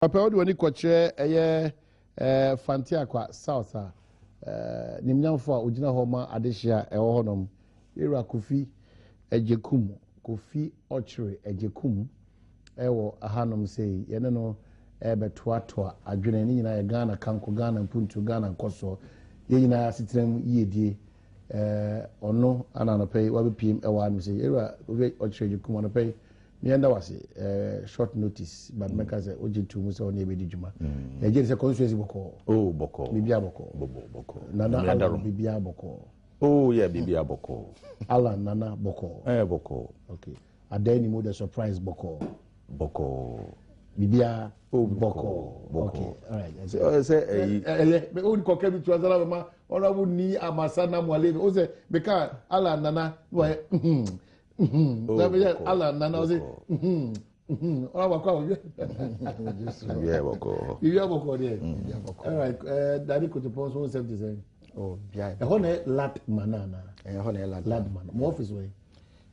Papa odi woni kwache eye Fantia kwa South nimnyamfo a ogina ho ma adehia ewo honom era Kofi Ejekum Kofi Ochre Ejekum ewo ahanom sei yene no betoatoa adwene ni nyina ye Ghana kanko Ghana mpuntu Ghana nkoso ye nyina asitrem yedie ono ananopei wabepiem ewa anum sei era Kofi Ochre Ejekum anopei Mienda was short notice, but make us a to Musa on Ebedi Juma. Again, it's a constituency boko. Oh, boko. Bibia boko. Boko. Nana Bibia boko. Oh, yeah, Bibia boko. Alan Nana boko. Boko. Okay. Are there any more surprise boko? Boko. Bibia boko. Okay. All right. So say, me only cocker to Azalama or I would need a Masana Mwale. O say, because Alan Nana, Allah Nana was it. All right, Daddy could pose 170. Oh, yeah. A honey lad manana, a honey lad man. More office way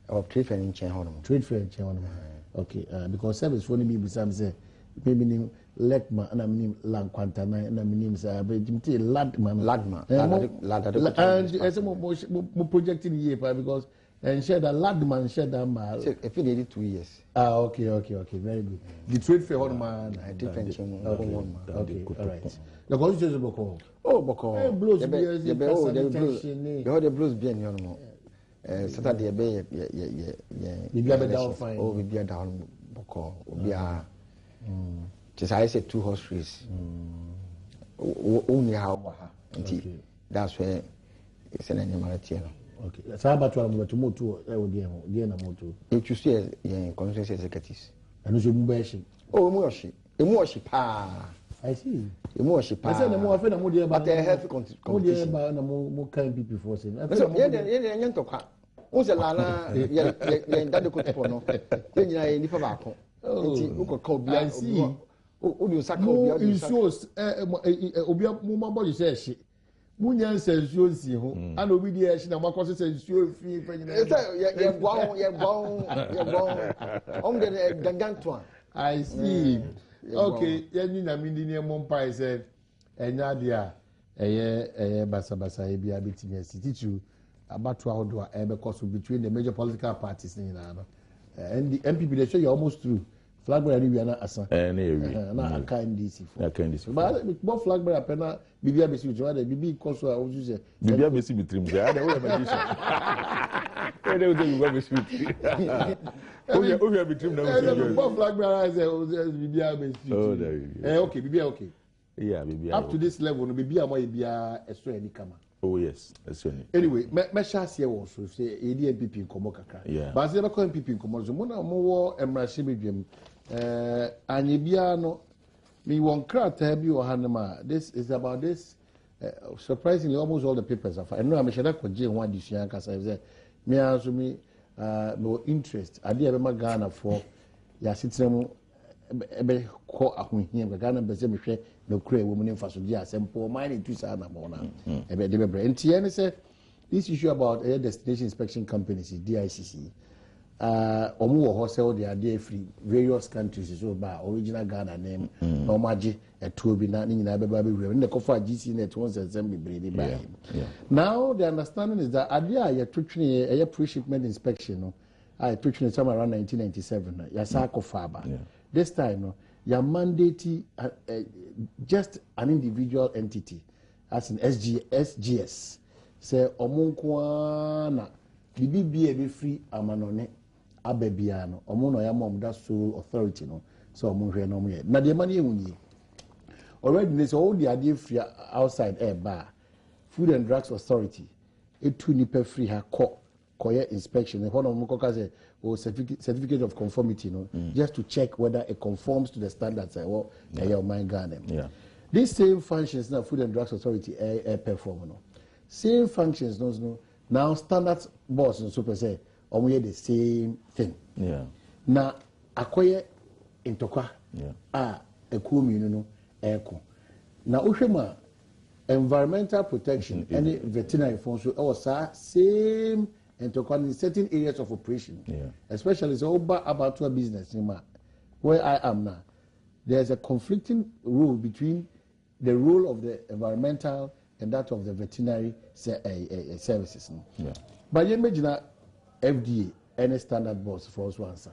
of trade fair in Chatham. Trade fair in Chatham. Okay, because service for me, besides say, maybe name Lekma and I mean Lanquantana and I mean Ladman. And as a more projecting year because. And share that ladman, share that man. If you needed 2 years. Okay, very good. The trade fair on man, I different. Okay, all right. The constitution boko. Oh, boko. Blues beers, the blues being your more. Saturday, we be down fine. Oh, we be down boko. We are just I said 2 horse race. Only how that's where it's an animal. Okay. Saba tu amu tumoto die na moto. You see conference executives. Anu so mbashi. Oh muoshi. Emuoshi pa. I see. Emuoshi pa. I say na mo afa na mo die ba. But a health competition. Mo die ba na mo kan people before say. Ye ntokwa. O se la na ye ndade kotipo no. Ye nyina ye nipa ba ko. Nti ukoko obia. I see. Obi osaka obia. Obi mo mabo je say Munyan sensuo nsi ho ana obi di ehye na makoso sensuo fi panyina ye bon de gangantoa. I see. Okay, ye na mindi ne mompa said enya dia eye basa e bia betimi asititu abatu ahodo a ebe course between the major political parties ni na no and the MPP they show you almost through flag bearer ni na asa na aka NDC for but flag bearer pena bibia besi ujo ada bibi koso a oju se bibia besi bitrim se ada we magician we dey go besi bitrim o bitrim na we flag bearer say bibia besi okay bibia okay yeah bibia up to this level no bibia mo bibia eso eni kama. Oh yes, that's it. Anyway, me share here also say ADMPP nkomo kakra. But say be ko MPP nkomo zo mo na mo wo emrahye bedwam. Anyebia no me won krata bi o hanema. This is about this surprisingly almost all the papers are fine. No am share ko je ho adisua kasa say me aso me no interest ade e be ma Ghana for ya sitrem ebe ko ahohia be Ghana be say me hwe no kura wo mu ne mfaso di asempo mine tu sa na mo na ebe de bebre ntie ne say this issue about air destination inspection companies DICC omu wo ho say o de ade free various countries so ba original Ghana name na o maji eto bi na nyina be ba be wure ne ko fa GC net won sensem bebre ni ba now the understanding is that ade a ye twetwene air pre-shipment inspection no I twetwene somewhere around 1997 ya sa ko fa ba this time no your mandate just an individual entity as an SGS say omunko na bibi be free amanone ababia no omo no ya mom that sole authority no so omo hwe no mo ye na de mani ehunyi already they say all the idea free outside air bar Food and Drugs Authority etu nipa free ha koye inspection e hono mo say or certificate of conformity just to check whether it conforms to the standards or your mind Ghana. These same functions now Food and Drugs Authority perform same functions now standards boss and super say we the same thing. Now akoye intokwa ekumi no eko na ohwema environmental protection any veterinary funds so same and to in certain areas of operation, especially so about business where I am now. there's a conflicting rule between the role of the environmental and that of the veterinary services. Yeah. But you imagine FDA any standard boards for us to answer.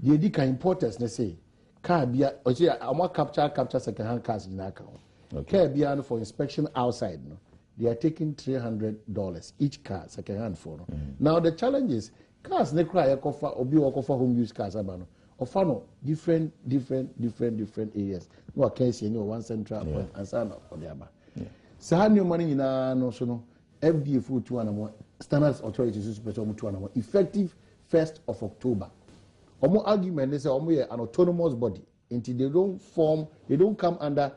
The Edika importers they say car be a capture second-hand cars in account. Car be for inspection outside. No, they are taking $300 each car second-hand for. No? Now the challenge is cars they cry offer home use cars abano. Offer no different areas. No a case you know one central point and so on for the other. So how new money in no so no FDA food to one standards authorities is to one effective 1st of October. Omo argument is omo an autonomous body until they don't come under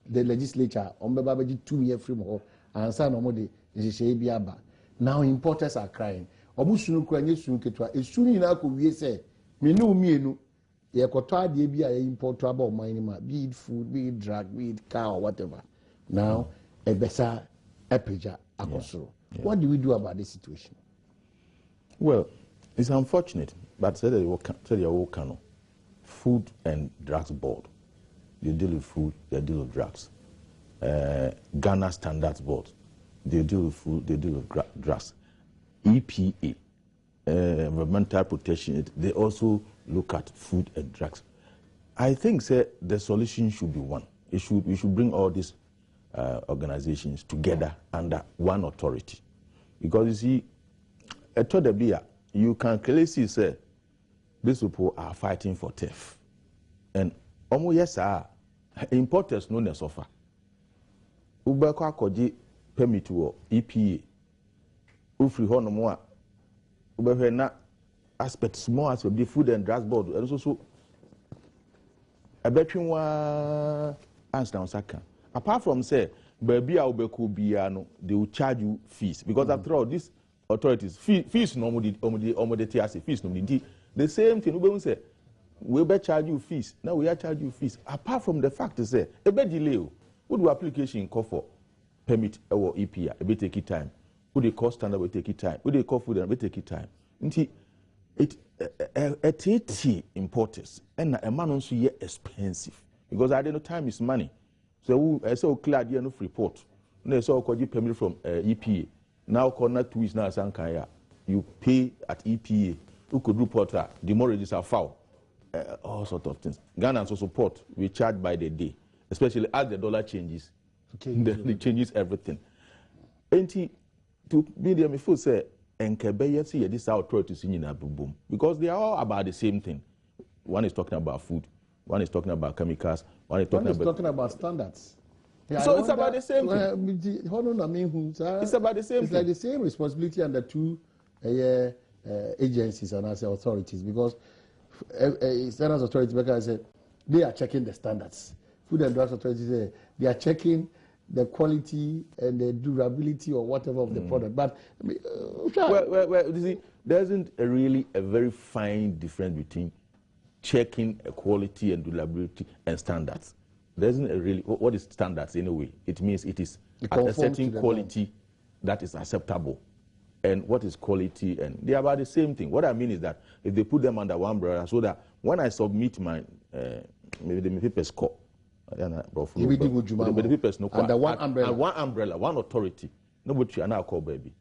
the legislature. Omo babaji 2 year free more and say no more the now importers are crying. Omo sunu kura nye sunu ketwa esunu ina ko wie say me no mienu ye koto ade bia ye import about money ma be it food, be it drug, be it car or whatever. Now a better epija akosoro. What do we do about this situation? Well, it's unfortunate, but said the Food and Drugs Board, they deal with food, they deal with drugs. Ghana Standards Board, they deal with food, they deal with drugs. EPA, Environmental Protection, they also look at food and drugs. I think the solution should be one. We should bring all these organizations together under one authority. Because you see, at Todabia, you can clearly see say these people are fighting for theft. And almost yes, importers no ne suffer. Ubeko akoji permit to EPA. Ufri ho no mo ubehwe na aspect small as the Food and Drugs Board and also abetwin wa answer on second. Apart from say baby a ubeko biano, they will charge you fees because after all these authorities fees normally fees normally the same thing we say we be charge you fees now we are charge you fees apart from the fact is say a be delay would do application call for permit or EPA it be take it time would the cost standard will take it time would the call food and will take it time until it importers and a man also here expensive because at the time is money so I saw clear the enough report no so call you permit from EPA. Now, corner 2 weeks now, Sankaya, you pay at EPA. Who could report that? The mortgages are foul. All sorts of things. Ghana also support. We charge by the day, especially as the dollar changes. It changes everything. And to be there, before say, and Kebeye see this authorities in boom because they are all about the same thing. One is talking about food, one is talking about chemicals, one is talking about standards. Yeah, so it's about the same thing. It's about the same thing. It's like the same responsibility under two agencies and as authorities because standards authority because they are checking the standards. Food and Drugs Authority they are checking the quality and the durability or whatever of the product. But well, you see, there isn't really a very fine difference between checking quality and durability and standards. There isn't a really what is standards in a way. It means it is at a certain quality that is acceptable. And what is quality, and they are about the same thing. What I mean is that if they put them under one umbrella, so that when I submit my maybe the papers score, the papers no under one umbrella, one authority. Nobody now call baby.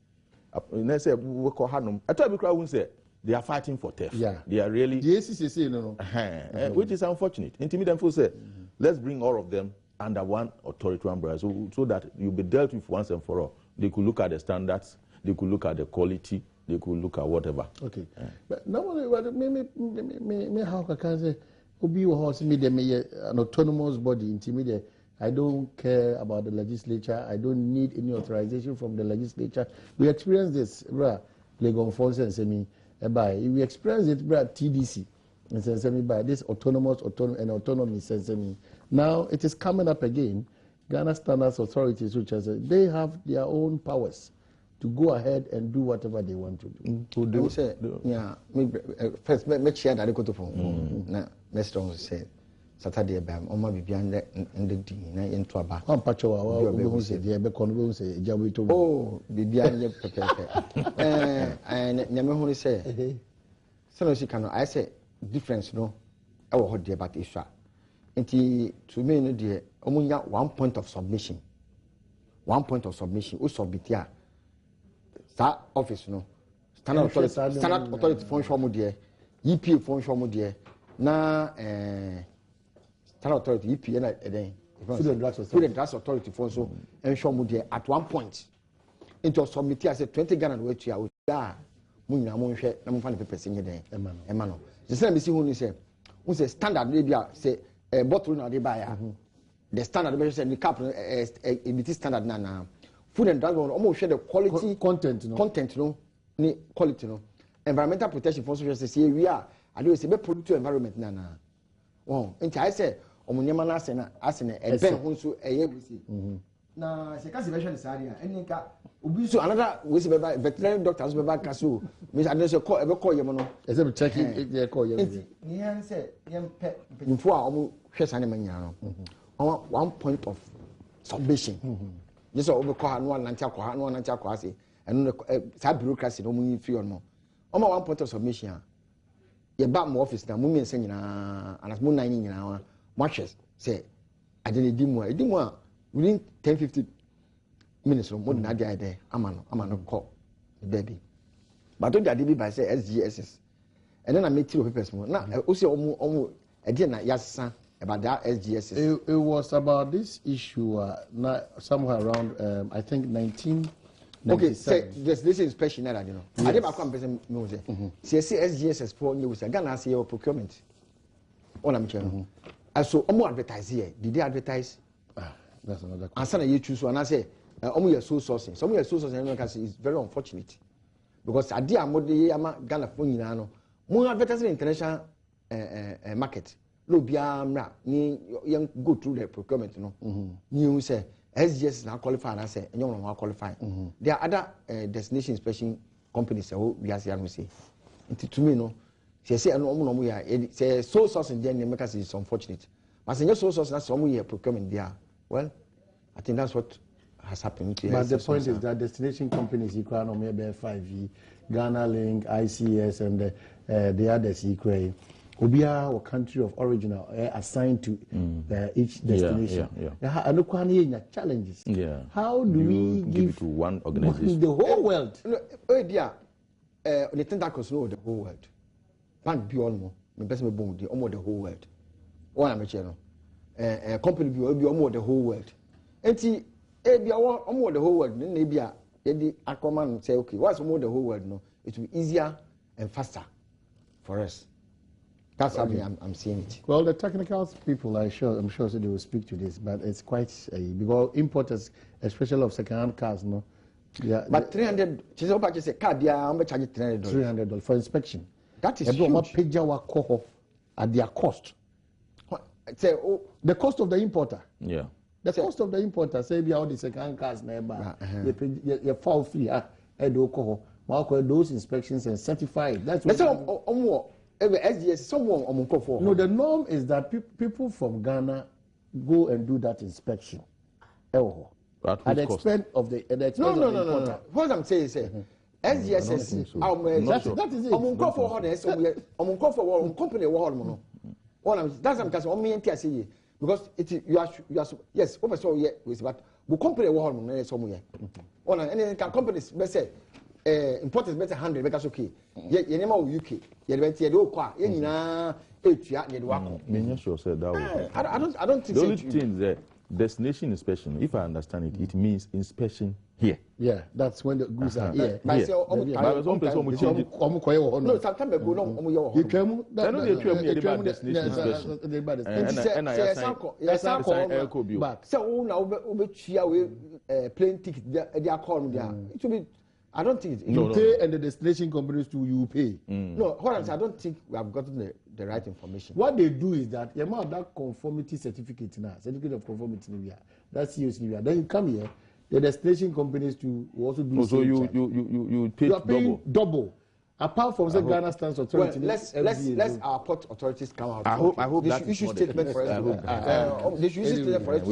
And they say we call Hanum. I thought we say they are fighting for theft. Yeah, they are really. The ACCC no. Which is unfortunate. Intimidate people say, let's bring all of them under one authority umbrella, so that you'll be dealt with once and for all. They could look at the standards. They could look at the quality. They could look at whatever. Okay. But normally, me how can say, Obi was me an autonomous body intermediate. I don't care about the legislature. I don't need any authorization from the legislature. We experienced this, Legon Fonse and Semi. We experienced it, TDC. And Semi by this autonomy. Now it is coming up again. Ghana Standards Authorities, which has they have their own powers to go ahead and do whatever they want to do. First, make sure that I go to phone. Now, Mr. say Saturday, Oma Bibian and the Dean into a back. One patch of our say, the Becon say, Jawito. Oh, Bibian, and Yamahoni say, so she can I say difference, no, our hot dear about Isha. Inti to me no dear, omunya 1 point of submission. 1 point of submission. We submit here. That office no. Standard authority function mo dear. EPA function mo dear. Na standard authority EPA na then. Food and Drugs Authority function ensure mo dear at 1 point. Into submit here say 20 Ghana we to ya. Da mo nyina mo hwe na mo fa ne papers nye den. Ema no. The same be see who ni say. Who say standard dey bia say bottle na dey buy the standard be say the cap emit standard na food and drug almost share the quality content no ni quality no environmental protection for social say we are I do say be pollute environment na oh nti I say omunyema na ase na ebe ho so eye we see na se ka se be hwe say area eni ka obi so another we say be veterinary doctors be back so me I say call ebe call yem no e say be checking e call yem nti ni yan say yem pe info a omu hwe sane manya no 1 point of submission yes obi call no nanti akwa say eno sa bureaucracy no mu fi on no 1 point of submission ye ba mo office na mu mi ense nyina anas mu nan nyina wa mo hwe say adene dimu a within 10-15 minutes more than that day amano call baby but don't dey by say SGSS and then I make 3 papers more now o say omu e dey na yasa about that SGSS. It was about this issue somewhere around I think 1997. Okay, say this inspection that you know. Yes. I dey back am person me say SGSS for you say Ghana say your procurement all am channel and so omu advertise here did they advertise that's another question. Answer you choose one I say omu your source sourcing some your source sourcing is very unfortunate because ade amode ama Ghana for nyina no mo advertise international market no bia mra ni yen go through the procurement no ni you say SGS na qualify na say enyo no qualify there are other destination inspection companies we are say to me no say no mo ya say so sourcing there make us is unfortunate but say so source na some year procurement there well I think that's what has happened to but the point is that destination companies equal no maybe 5G Ghana Link ICS and the others equal obia or country of origin assigned to each destination. And look one challenges. Yeah. How do we give it to one organization? The whole world. Oh dear, the tentacles know the whole world. Bank be almost the best me boom the almost the whole world. One am channel. Company be almost the whole world. Enti be almost the whole world. Then maybe the Aquaman say okay, what's almost the whole world? No, it will be easier and faster for us. That's how I'm seeing it. Well, the technical people, I'm sure they will speak to this, but it's quite because importers, especially of second-hand cars, no. Yeah. But 300. She's about to say car. I'm charging $300 for inspection. That is huge. At their cost. Say the cost of the importer. Yeah. The cost of the importer. Say all the second cars nearby. You fall fee. Those inspections and certified. That's what. SGS, someone on for. No, the norm is that people from Ghana go and do that inspection. At the expense of the No. What I'm saying is, SGS is that is it. I'm call for honest. I'm call for company war. That's because I'm saying because you are yes. Over so yes, but company war somewhere. Any companies say. Importers better handle because okay. You never UK. You better do kwa. You nyina etua you do wako. Me sure said that way. I don't think the only thing that destination inspection, if I understand it, it means inspection here. Yeah, that's when the goods are here. But some place change it. No, sometimes go no omo yo. You came. I know they tell me about destination inspection. And I back. So now we chia we plane ticket they are calling there. It will be. I don't think you pay and the destination companies too you pay. No, hold on. I don't think we have gotten the right information. What they do is that you have that conformity certificate now, certificate of conformity now. That's COC. Then you come here, the destination companies to also do. So you pay double. Apart from the Ghana Stands Authority. Well, let's our port authorities come out. I hope that issue statement for us. They should issue statement for us.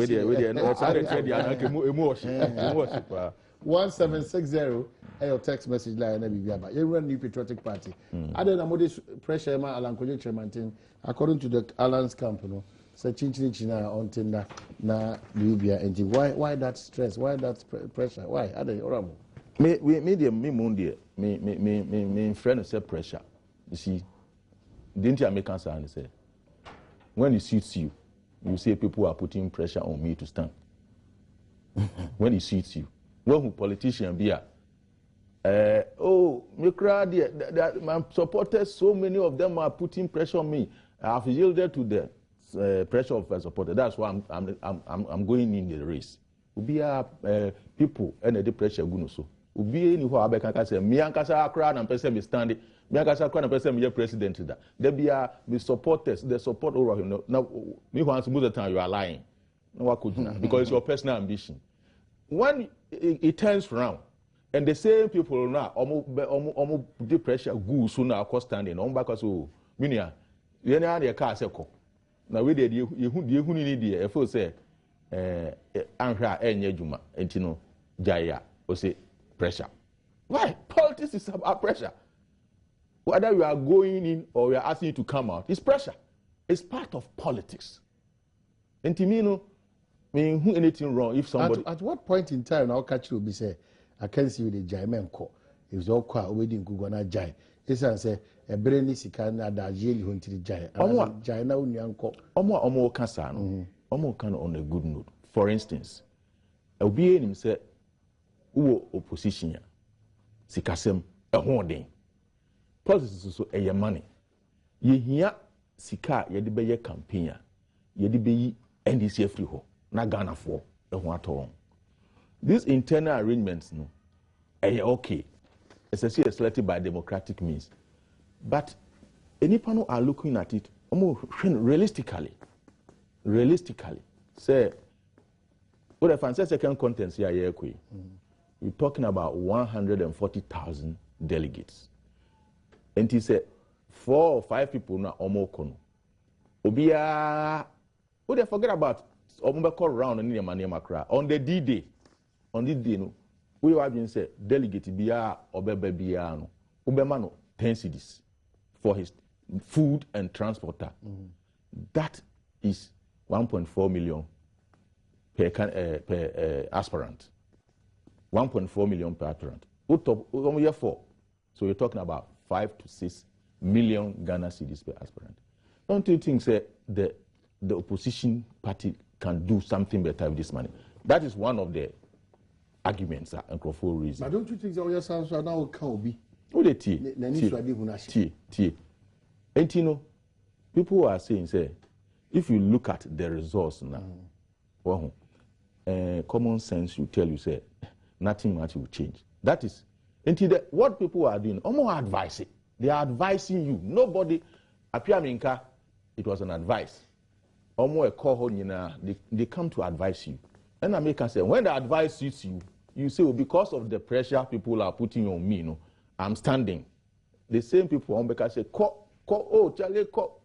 1760 your text message line na bibia ba you run new patriotic party other than modest pressure ma alankoje chairman according to the Alliance camp no So chinchina on tinda na Libya and why that stress? Why that pressure? Why? Are they horrible? Me friend say pressure. You see, didn't you make answer and say when it suits you, you say people are putting pressure on me to stand. When it suits you. When who politician be me cry my supporters, so many of them are putting pressure on me. I have yielded to the pressure of a supporter. That's why I'm going in the race. Ubi people and the pressure guno so. Ubi ni ho abeka say me ankasa akra na person me stand. Me ankasa akra na person me president da. There be me supporters, the support over him. Now me who answer most of the time you are lying. No what could because it's your personal ambition. When it turns round and the same people now almost the pressure go so now cost standing on back so minia you know the car say ko na we dey you need there e feel say anhwa enye djuma enti no jaya o say pressure. Why? Politics is about pressure. Whether you are going in or we are asking you to come out, it's pressure. It's part of politics. Enti me no mean who anything wrong if somebody at what point in time now catch you be say I can see you the jaimen ko it was all kwa already in Google na jai this and say a brain sika na da jeli ho ntiri jai jai na unyanko omo kasa no omo kan on a good note. For instance obi enim say wo opposition ya sikasem ehon den politics so eye money ye hia sika ye de be ye campaign ye de be yi NDC free ho na Ghana for ehon ato. These internal arrangements no okay, especially selected by democratic means, but any panel are looking at it almost realistically say what if I say second contents here we're talking about 140,000 delegates and he said 4 or 5 people na almost kono obia what they forget about call round and on the D-Day. On this day, no, we have been said delegate biya obebe biya no, ubema no 10 cedis for his food and transporter. That is 1.4 million per aspirant. 1.4 million per aspirant. Year 4, so you're talking about 5 to 6 million Ghana cedis per aspirant. Don't you think say the opposition party can do something better with this money? That is one of the arguments and for reasons. But don't you think that your sons are now can be? Oh, the T. And you know, people are saying, say, if you look at the results now, well, common sense will tell you, say, nothing much will change. That is, until what people are doing, almost advising. They are advising you. Nobody, appear minka, it was an advice. Almost a call, they come to advise you. And I make say, when the advice suits you, you say, well, because of the pressure people are putting on me, I'm standing. The same people on because say, Charlie, call.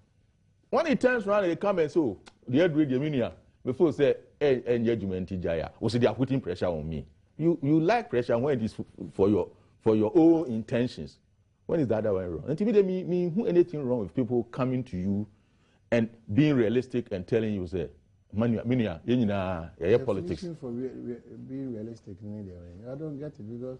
When it turns around, they come and say, oh, the head radio minia, before say, and judgment jaya. Or say they are putting pressure on me. You like pressure when it is for your own intentions. When is the other way wrong? And to me, who anything wrong with people coming to you and being realistic and telling you, say, Minia, politics. For being realistic, I don't get it because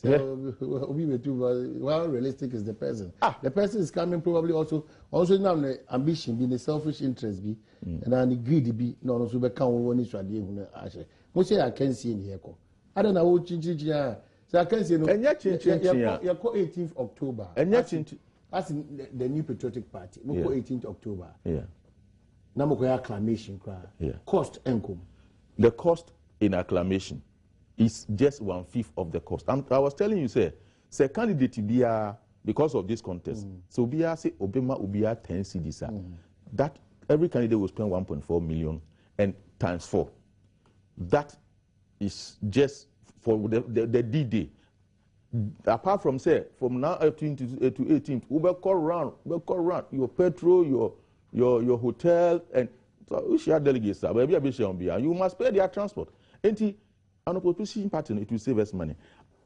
well, realistic is the person. The person is coming probably also now the ambition, be the selfish interest, be and then the greed be no so become one issue at the most I can see in here. I don't know what so I can see no. And yet, 18th October. And yet, that's the new patriotic party. 18th October. Yeah. Acclamation cost income. The cost in acclamation is just 1/5 of the cost. I was telling you, say candidate be because of this contest. So be say Obama will be 10 cedis. That every candidate will spend 1.4 million and times 4. That is just for the D-Day. Apart from say from now to 18th, we will call around your petrol, your hotel, and so we share delegates, but you must pay their transport. And an opposition party, it will save us money.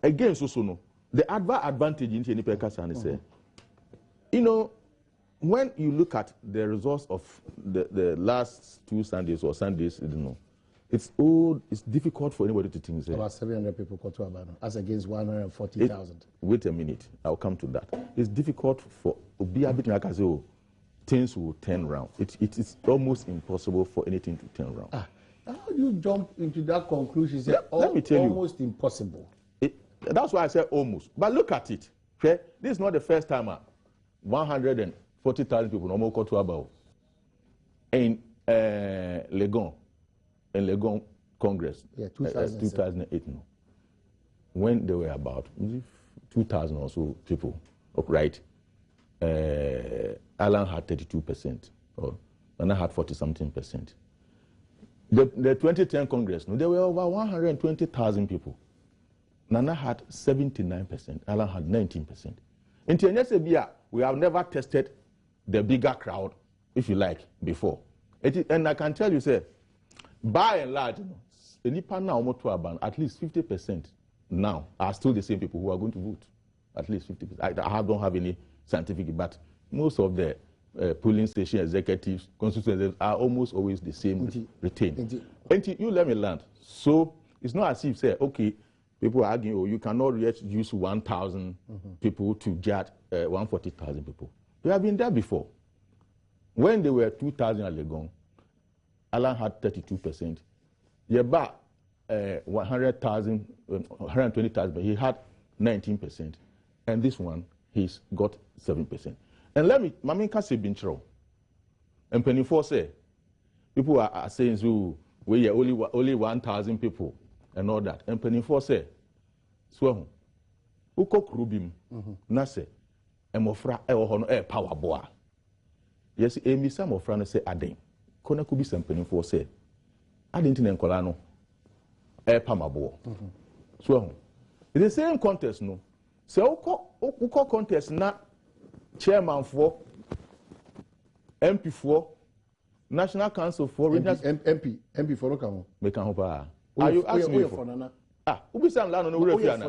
Again, so no. The advantage in any person is say, when you look at the results of the last 2 Sundays or Sundays, you know, it's difficult for anybody to think. About 700 people got to Abano, as against 140,000. Wait a minute, I'll come to that. It's difficult for things will turn around. It is almost impossible for anything to turn around. How do you jump into that conclusion? Let me tell you. Almost impossible. That's why I said almost. But look at it. Okay? This is not the first time 140,000 people no more go to Abao. In Legon Congress, 2008, no. When there were about 2,000 or so people, right? Alan had 32%, or Nana had 40-something%. The 2010 Congress, no, there were over 120,000 people. Nana had 79%, Alan had 19%. In Tianyasebia, we have never tested the bigger crowd, if you like, before. And I can tell you, sir, by and large, at least 50% now are still the same people who are going to vote. At least 50%. I don't have any scientific, but most of the polling station executives, constituents are almost always the same retained. You let me land. So it's not as if say, okay, people are arguing, oh, you cannot use 1,000 people to judge 140,000 people. We have been there before. When they were 2,000 at Legon, Alan had 32%. Yeba, 100,000, 120,000, but he had 19%. And this one, he's got 7%. And let me, Mami Kasi Binchro, and Penny4 say, people are saying, so we are only 1,000 people and all that. And Penny4 say, so, Uko Krubim, Nase, Emofra, power boa. Yes, Amy, some of France say, Adom. Kona could be some Penny4 say, I didn't know Colano, Pamabo. So, it's the same contest, no. So, Uko contest not chairman for MP for National Council for MP for Okamo. Are you asking me for Nana?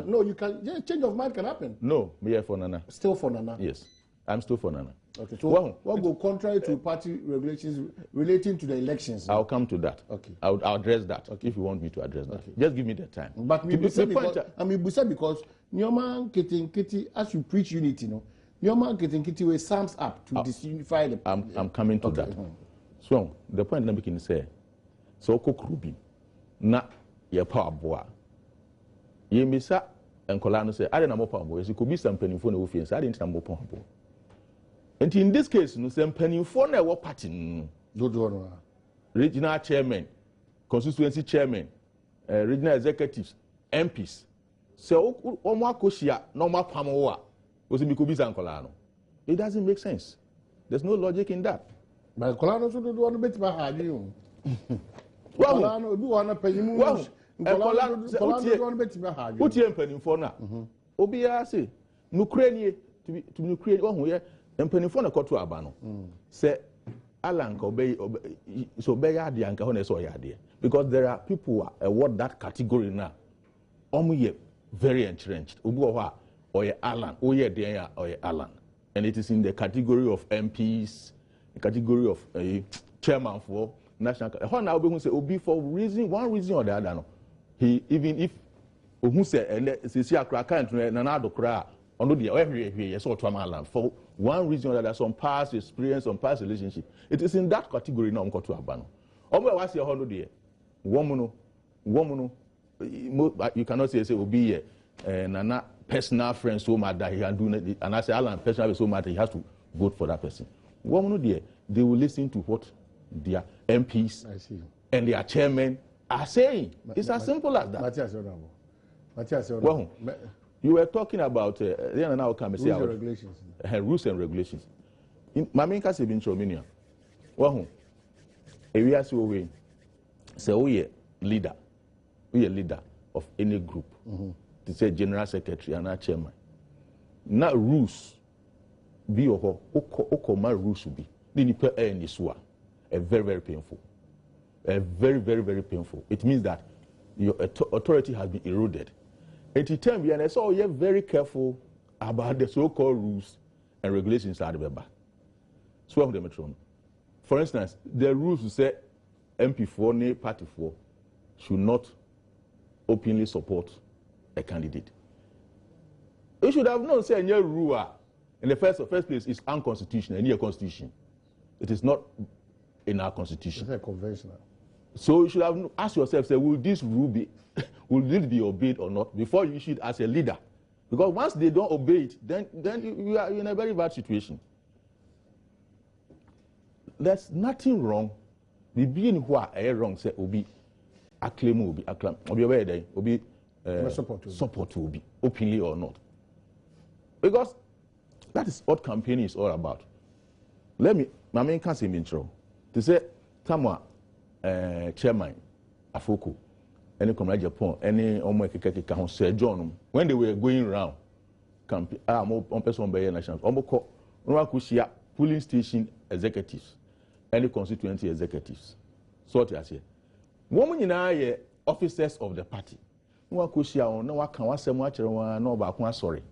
No, you can. Yeah, change of mind can happen. No, me here for Nana. Still for Nana. Yes, I'm still for Nana. Okay. So what go contrary to party regulations relating to the elections? I'll come to that. Okay. I'll address that. Okay. If you want me to address that, okay. Just give me the time. But because Nyoman Kitty, as you preach unity, no. Nyoman Kitty way sums up to disunify the. I'm coming to that. So the point I'm making is say, so Kokrubi, na ye power boa. Ye misa and Colano say, I didn't know power boys. It could be some penny for no offense. I didn't know power boy. And in this case, no some penny for no party. Regional chairman, constituency chairman, regional executives, MPs. So Omwa Koshia, no more Pamoa. Was it Mikubi and Colano? It doesn't make sense. There's no logic in that. But Colano should do one bit about you. Colano do one penny more. What you penny for now? Obia say, Nukreni to Nukreni, oh, yeah, and penny for a court to Abano. Say, Alan obey so obey the Ancahones or Yadia. Because there are people who are what that category now. Very entrenched. Ubuwa. Or Alan, or Alan, and it is in the category of MPs, the category of chairman for national. How now we say Obi for one reason or the other. No, he even if who say and see a crack and another cry on the every sort of Alan for one reason or the other, some past experience, some past relationship. It is in that category now. Go to Abano. Omo was your 100 year. Woman, you cannot say Obi Nana. Personal friends so much that he can do it, and I say Alan personal so much that he has to vote for that person. They will listen to what their MPs and their chairmen are saying. It's as simple as that. Well, you were talking about rules and regulations. My main case is in Romania. Well, we are so we say we are leader of any group. To say general secretary and our chairman. Not rules be or my rules should be. Then you put in this one. Very, very painful. Very, very, very painful. It means that your authority has been eroded. At the time, and so you're very careful about the so-called rules and regulations at the back. So of the metron. For instance, the rules to say MP4 ne Party 4 should not openly support a candidate. You should have known, say, a new rule in the first place is unconstitutional, in your constitution. It is not in our constitution. It's conventional. So you should have asked yourself, say, will this rule be, will this be obeyed or not before you issue it as a leader? Because once they don't obey it, then you are in a very bad situation. There's nothing wrong. The being who are wrong say obi acclaim obi acclaim obi where they obi support obi openly or not, because that is what campaigning is all about. Let me my main can't say intro to say Tamwa chairman Afoko any come Japan any omo keke ho say John when they were going around campaign on person by national omo ko no akushia polling station executives any constituency executives. So what you say? Woman in our officers of the party. No akushia on no one can was some watcher one no about sorry.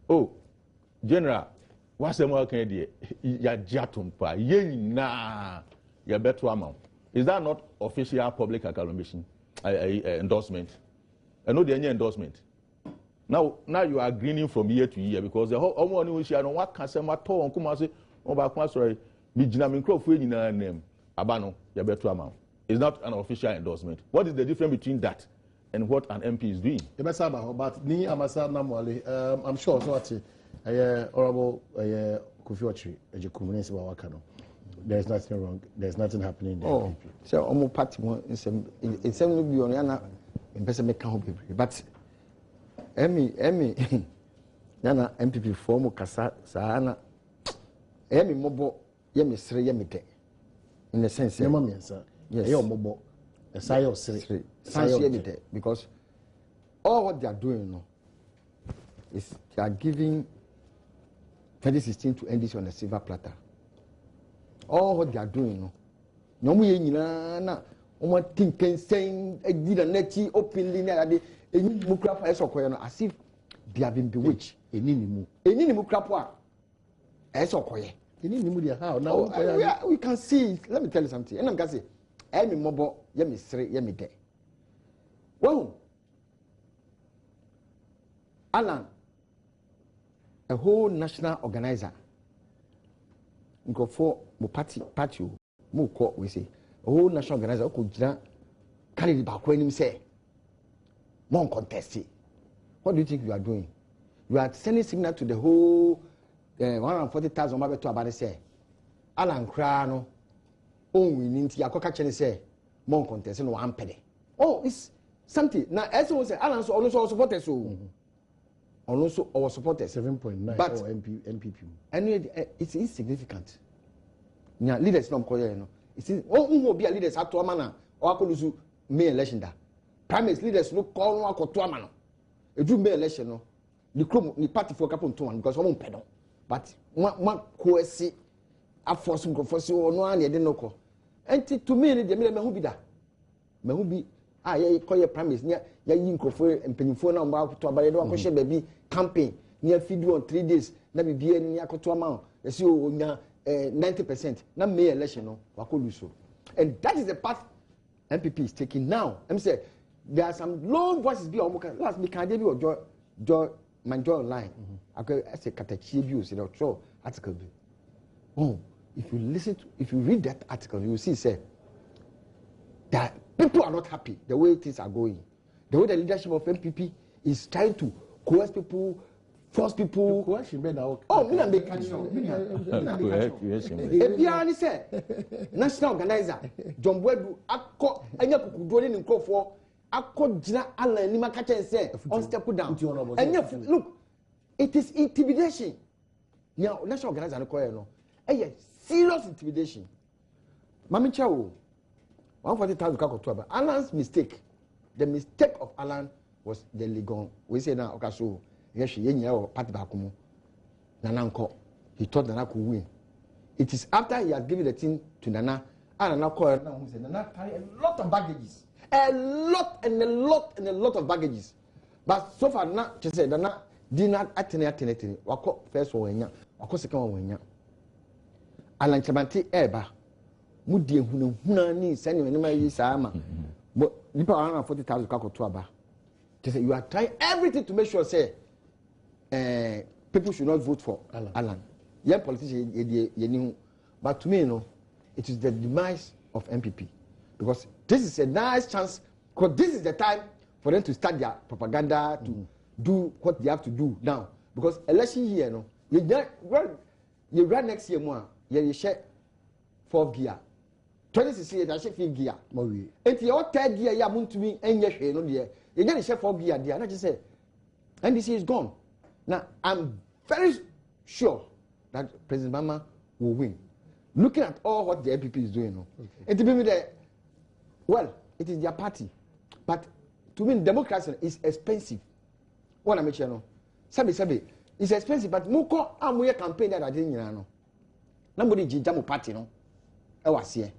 Oh, General, what's the more can ya jatumpa ye na ya better amount. Is that not official public acclamation endorsement? I know the any endorsement. Now you are greening from year to year because the whole one we share no what can say what on come say about sorry. It's not an official endorsement. What is the difference between that and what an MP is doing? But I'm sure so Honorable Kofi there's nothing wrong. There's nothing happening in the MP. So almost party it's but Nana MPP form Kasa Sana Emi Mobo. In the sense, yes, because all what they are doing is they are giving 2016 to end this on a silver platter. All what they are doing, no more thinking, saying, I did a netty openly, as if they have been bewitched. Any mukrapwa, as okay. How we can see it. Let me tell you something. And I'm going to say, I'm mobile, yemi sre, yemi de. Well, Alan, a whole national organizer, go for party, more court, we say, a whole national organizer could carry the back when him say, more contested. What do you think you are doing? You are sending signal to the whole 140,000 mabe to abade say Alan Krano on winning ti akoka chene say mon contest no one pede. Oh, it's something now as we say Alan so also supporters so also our supporters 7.9 but MPP and it's insignificant. Nya leaders no koye no it's who be leaders ato amana o akolusu May election da primaries leaders no call no akoto amana edu May election no the party for couple to one because one pedo. But one coercy, a force or no one, no call. And to me, the Mehubida. Mehubi, I call your premise near Yinko and Penifona about to a baby campaign near Fidu on 3 days, never be any Yakotuama, as you 90%, not May election, no, Wakoluso. And that is the path MPP is taking now. I'm saying there are some low voices be almost last me can or Joy. My jaw line. I say catechibus in a show article. Oh, if you read that article, you will see say that people are not happy the way things are going. The way the leadership of MPP is trying to coerce people, force people. Oh, me and make you say national organizer John Bwedu akọ anya kukudo ni nkofo akọjina Alan ni maka chen say on step down. And look, it is intimidation. Now, national organizer no serious intimidation. Mami Chao 140,000 kakoto. Alan's mistake. The mistake of Alan was the Ligon. We say now, okay, so yes, party bakumu. Nananko. He thought Nana could win. It is after he had given the thing to Nana, and Nana called Nana carry a lot of baggages. A lot of baggages. But so far, not to say Nana did not attend. Wako first one, wako second one. Alan Chabante eba mu die hunahuna ni sani me ma yi saa ma nipa 140,000 kwakoto aba they say you are trying everything to make sure say people should not vote for Alan. Young politicians ye but to me it is the demise of MPP because this is a nice chance because this is the time for them to start their propaganda to do what they have to do now because election year you run next year more you share 4th gear 2016 you share 5th gear if you all 3rd gear you are to me and you no there you get share 4th gear there and I just say NDC is gone. Now I'm very sure that President Bama will win looking at all what the MPP is doing it will be there. Well, it is their party but to me democracy is expensive. What I mention sabi it's expensive but muko amuye campaign that I didn't know. Nobody jijamu party no. E was here.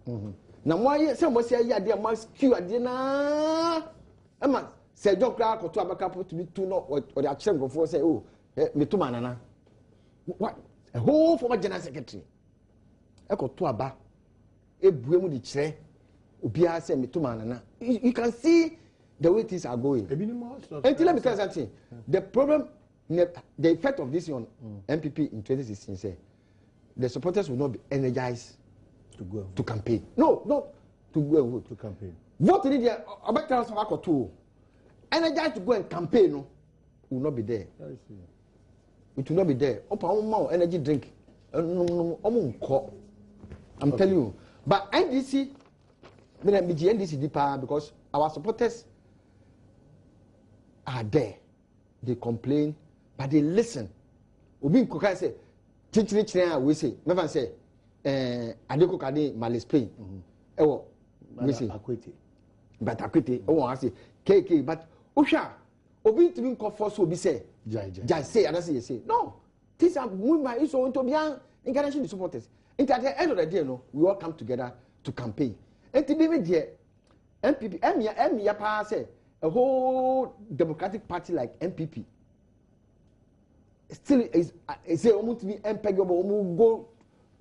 Na mo aye say mo say ya dey mo queue ade na. Ema say John Kra koto abaka put me to no or the action go for say oh me to manana. What a whole former general secretary. E koto aba e bue mu di kire obiara say me to manana. You can see the way things are going. And let me tell you something. The problem, the effect of this on MPP in 2016, say the supporters will not be energized to campaign. No, to go and vote. To campaign. Vote in the about energized to go and campaign. No, will not be there. It will not be there. Open energy drink. I'm telling you. But NDC, NDC deeper because our supporters are there. They complain, but they listen. Obi Nkoka say, "Chichiri we say, never say, Adeko Kade Mali Spain." Ewo, we say, but Akwete. Oh, I say, KK. But Osha, Obi to be comfort so Obi say, Jai say, and I say, no. Things are moving by so into beyond encouraging the supporters. And at the end of the day, we all come together to campaign. And to be with the MPP, Emia say. A whole Democratic Party like MPP still is almost to be MPG go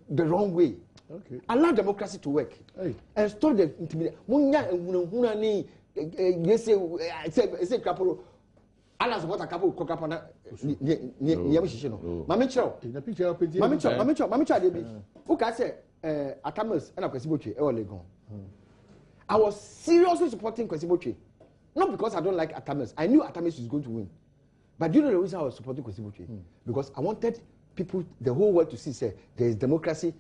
the wrong way. Okay. Allow democracy to work. Hey. And stop the intimidation. Munya hunani say couple Alas what a couple kokapana Mamicho Debi. Who can say Atamas and a Kwesiboche or Legon? I was seriously supporting Kwesiboche. Not because I don't like Atamis. I knew Atamis was going to win. But you know the reason I was supporting Kwesiboche? Because I wanted people, the whole world to see, say, there is democracy,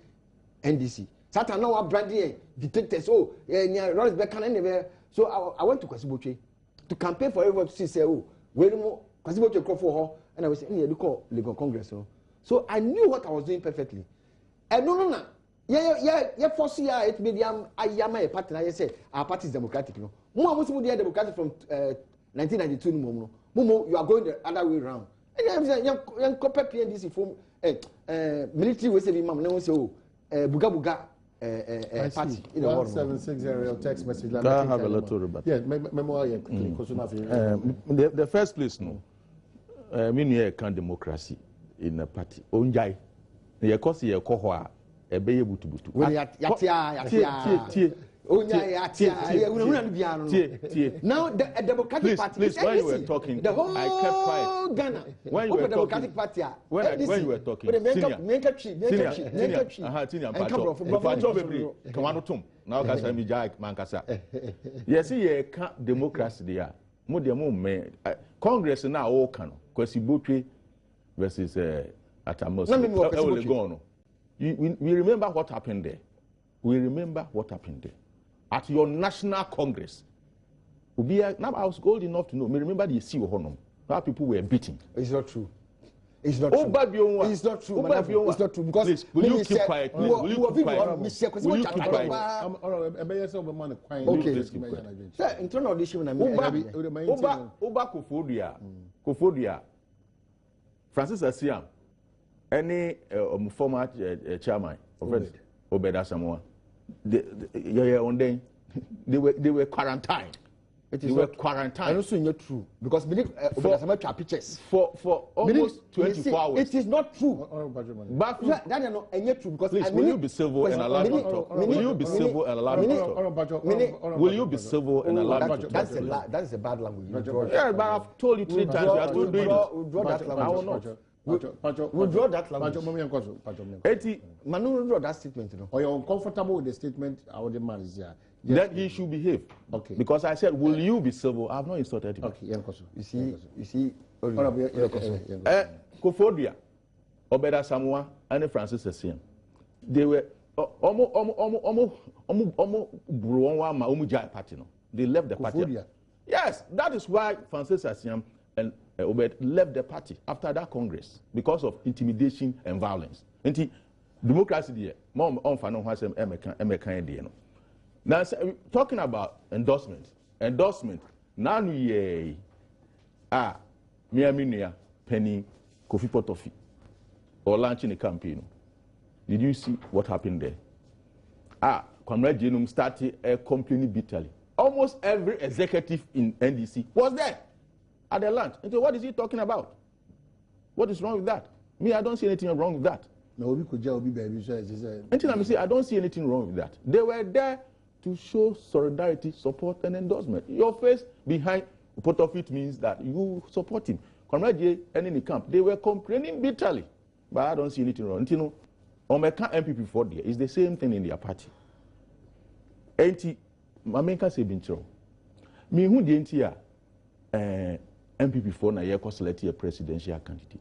NDC. Satan now are branding dictators. So I went to Kwesiboche to campaign for everyone to see, say, oh, wait a more, Kwesiboche call for her, and I was saying, look at Legon Congress. So I knew what I was doing perfectly. And no. Yeah, foresee it maybe I am a partner. I say our party is democratic. More democratic from 1992. Momo, you are going the other way around. And young copper PNDC from military was saying, Mam, no, so Buga party. 1760 text message. I have a lot to rebut. Yeah, the first place, no. Meaning can democracy in a party. Onjai. The cost here, Kohua. Ebeye butu. Now the Democratic Party. Please, when you were talking, the whole I kept quiet. Ghana. When you were Democratic talking, Party. when you were talking, now kasa mi jai mankasa. Yes, ye can democracy there. Mo de mo me Congress na all can. Kwesiboche versus Atamos. We remember what happened there. At your national congress. Now I was old enough to know. Me remember the sea honor. How people were beating. It's not true. It's not true. It's not true. It's not true. Because please, will you keep quiet? Will you keep quiet? Will you keep quiet? Okay. In terms of this, Oba Kofodia, Francis Asiam, any former chairman of Obeda Samoa, they were quarantined. They were quarantined. And also not true because pictures for almost 24 hours. It is not true. But that is not true because please, will you be civil and allow me to talk? Will you be civil and allow me to talk? Will you be civil and allow me to talk? That's a bad language. Yeah, but I've told you 3 times you are doing it. I will not. Withdraw that language. Manu withdraw that statement. Or you're uncomfortable with the statement our demand is here. Then he should behave. Okay. Because I said, will you be civil? I have not insulted him. Okay, you see. Kofodia, Obeda Samoa, and Francis Essien. They were they left the party. Yes, that is why Francis Essien and Obed left the party after that Congress because of intimidation and violence. Democracy there, more on American. Now, talking about endorsement, now we Miaminia, Penny, Kofi Potofi, or launching a campaign. Did you see what happened there? Comrade Genome started complaining bitterly. Almost every executive in NDC was there at the lunch. And so what is he talking about? What is wrong with that? Me, I don't see anything wrong with that. No, we could just be baby. I don't see anything wrong with that. They were there to show solidarity, support, and endorsement. Your face behind Potofit means that you support him. Comrade J and in the camp, they were complaining bitterly, but I don't see anything wrong. You know, Omeka MPP for there is the same thing in their party. Enti, Mamenka say bintro. Me who the NTR MPP for na yeko select a presidential candidate.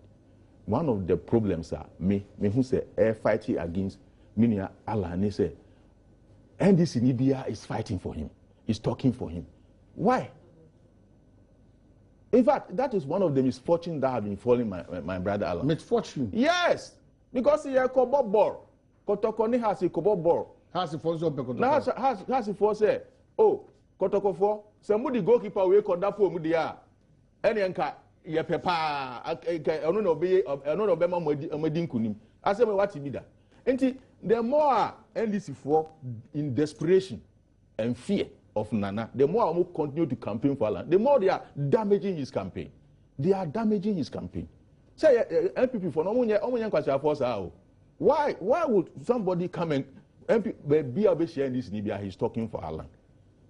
One of the problems are me who say fighting against Minia Alani say. NDC Nibia is fighting for him, is talking for him. Why? In fact, that is one of the misfortunes that have been falling my brother Alan. Misfortune? Yes, because he has a kobo ball. Kotokoni has a kobo ball. Has a force of has a force. Oh, Kotoko for somebody goalkeeper we call that for Mudia. Any anka ye pepa. I don't know be Medinkunim. I say what he did. The more NDC for in desperation and fear of Nana, the more I continue to campaign for Alan, the more they are damaging his campaign. They are damaging his campaign. Say MPP for no why would somebody come and MPP share this Libya? He's talking for Alan.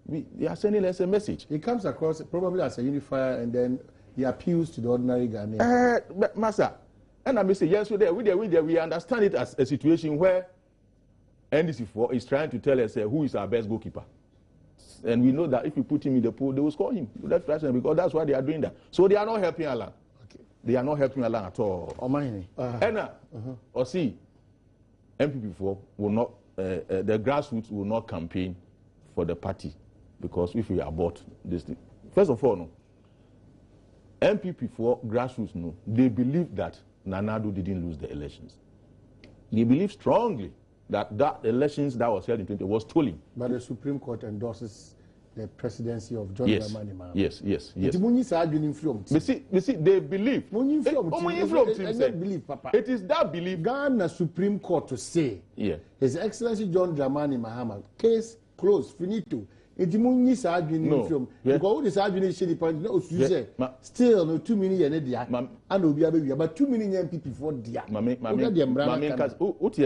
They are sending us a message. He comes across probably as a unifier, and then he appeals to the ordinary Ghanaian. Master, and I may say yes, we understand it as a situation where NDC4 is trying to tell us who is our best goalkeeper. And we know that if you put him in the pool, they will score him. That's because that's why they are doing that. So they are not helping Alan. Okay. They are not helping Alan at all. Or see, MPP4 will not, the grassroots will not campaign for the party because if we abort this thing. First of all, no, MPP4 grassroots, no, they believe that Nanado didn't lose the elections. They believe strongly that elections that was held in 2020 was stolen. But the Supreme Court endorses the presidency of John Dramani Mahama. Yes. You see, they believe. It is that belief. Ghana Supreme Court to say, His Excellency John Dramani Mahama, case closed, finito. No. Because this argument is still no 2 million and will be about 2 million people for dia.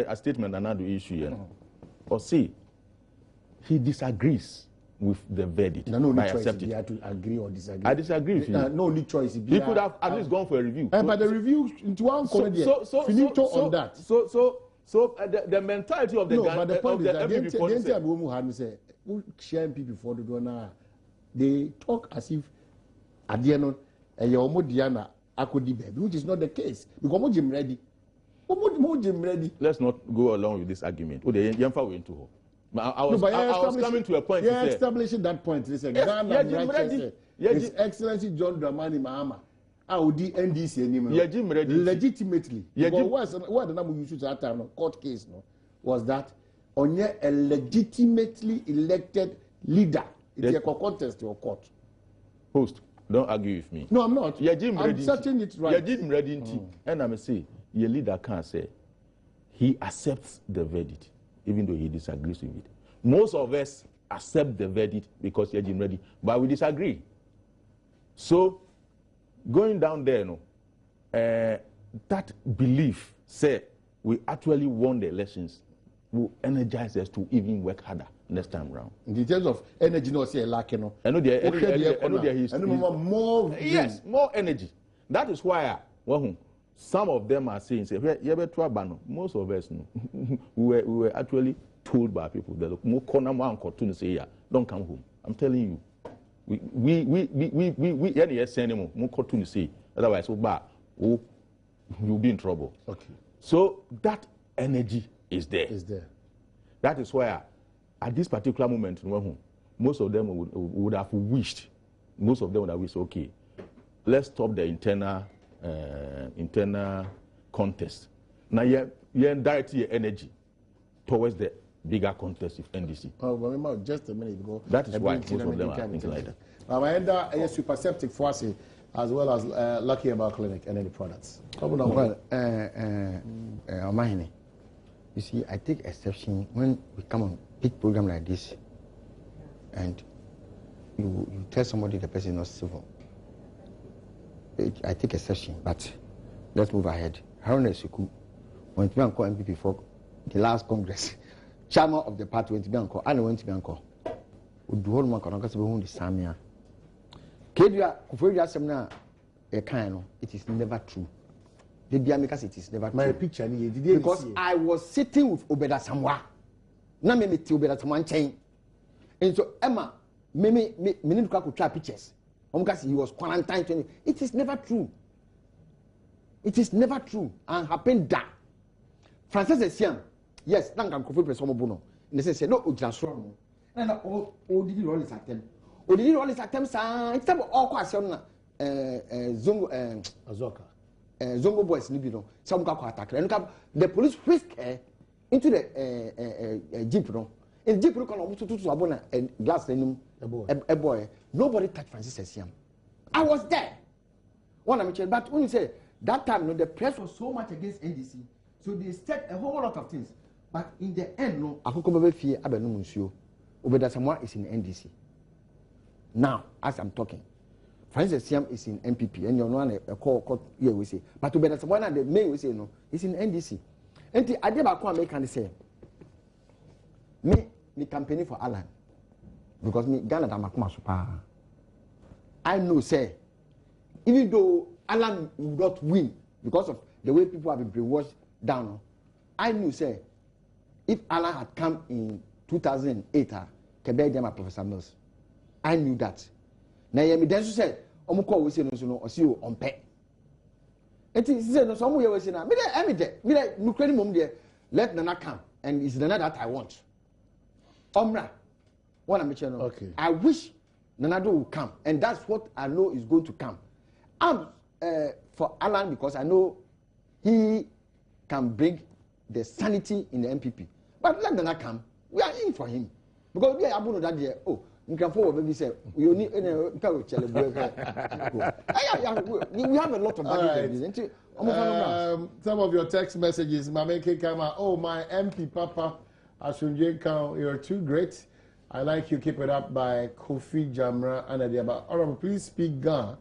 A statement another issue here. Or see, he disagrees with the verdict. No choice. He had to agree or disagree. I disagree with you. No only choice. He could have at least gone for a review. But the review into one finito on that. So the mentality of the but the point is that MPP for the donor, they talk as if Adiano and your Diana Akodi baby, which is not the case. Because Mojim ready. Let's not go along with this argument. Oh, the young went to her. I was coming to a point. Yeah, establishing that point. Listen, His Excellency John Dramani Mahama. Audi NDC anymore. Legitimately. What the number you used at that time, court case, was that on a legitimately elected leader. It's a contest or court. Host, don't argue with me. No, I'm not. I'm setting it right. And I'm saying, your leader can't say he accepts the verdict, even though he disagrees with it. Most of us accept the verdict because you're ready. But we disagree. So, going down there, that belief, say, we actually won the elections, will energize us to even work harder next time around. In terms of energy, no, say lacking. I know more. Yes, more energy. That is why some of them are saying, say, most of us, we were actually told by people that don't come home. I'm telling you, we send them say, otherwise, you'll be in trouble. Okay. So that energy is there. That is why at this particular moment, most of them would have wished, okay, let's stop the internal contest. Now, you're directing your energy towards the bigger contest with NDC. Oh, well, just a minute ago. That is why most of them are thinking like that. I end up a super septic for us, as well as Lucky About Clinic and any products. Well, you see, I take exception when we come on big program like this, and you tell somebody the person is not civil. I take exception, but let's move ahead. Haruna Suku went to be call MPP for the last Congress. Chairman of the party went to be call. I went to be call. Would do all my congress be the Samia. Kedia, Kufuria Semna, a kind, it is never true. The Biamikas, it is never true. My picture, because I was sitting with Obeda Samwa. Na me ti Obeda Samwa chain. And so Emma, me need to try pictures. Because he was quarantined. It is never true. It is never true. And happened that. Francis Esiam, yes, Nanka Kofi Presomobuno. And they say, no, Ujasron. And all did you roll his attempt? Or did you roll his attempts? It's about all question. Zongo boys, Nibido, some car attack. And the police whisked into the jeep. In jeep, look on to Abona and glass in a boy. Nobody touched Francis Esiam. I was there. One of but when you say that time, the press was so much against NDC, so they said a whole lot of things. But in the end, Akukobe Fie Abenu Monsieur, Obeda Samoa is in NDC. Now, as I'm talking, Francis Esiam is in MPP, and you're not a call here we say. But Obeda Samoa, the main we say no, is in NDC. And the idea about what can say, me campaigning for Alan. Because me Ghana Damakuma Super. I know, say, even though Alan would not win because of the way people have been brainwashed down, I knew, say, if Alan had come in 2008, Quebec, Professor Mills, I knew that. Now, you then said, Omuko will say no, or see you on pay. And he said, no, some way was in a minute, let Nana come, and it's the Nana that I want. Omra. Okay. I wish Nanado will come, and that's what I know is going to come. I'm for Alan because I know he can bring the sanity in the MPP. But let Nana come, we are in for him because we are able to that year. Oh, you can forward baby say you need we have a lot of right. Some of your text messages, Mameke Kama. Oh, my MP Papa Asunje Kang, you're too great. I like you. Keep it up by Kofi Jamra and Adiaba. Adom, please speak Ga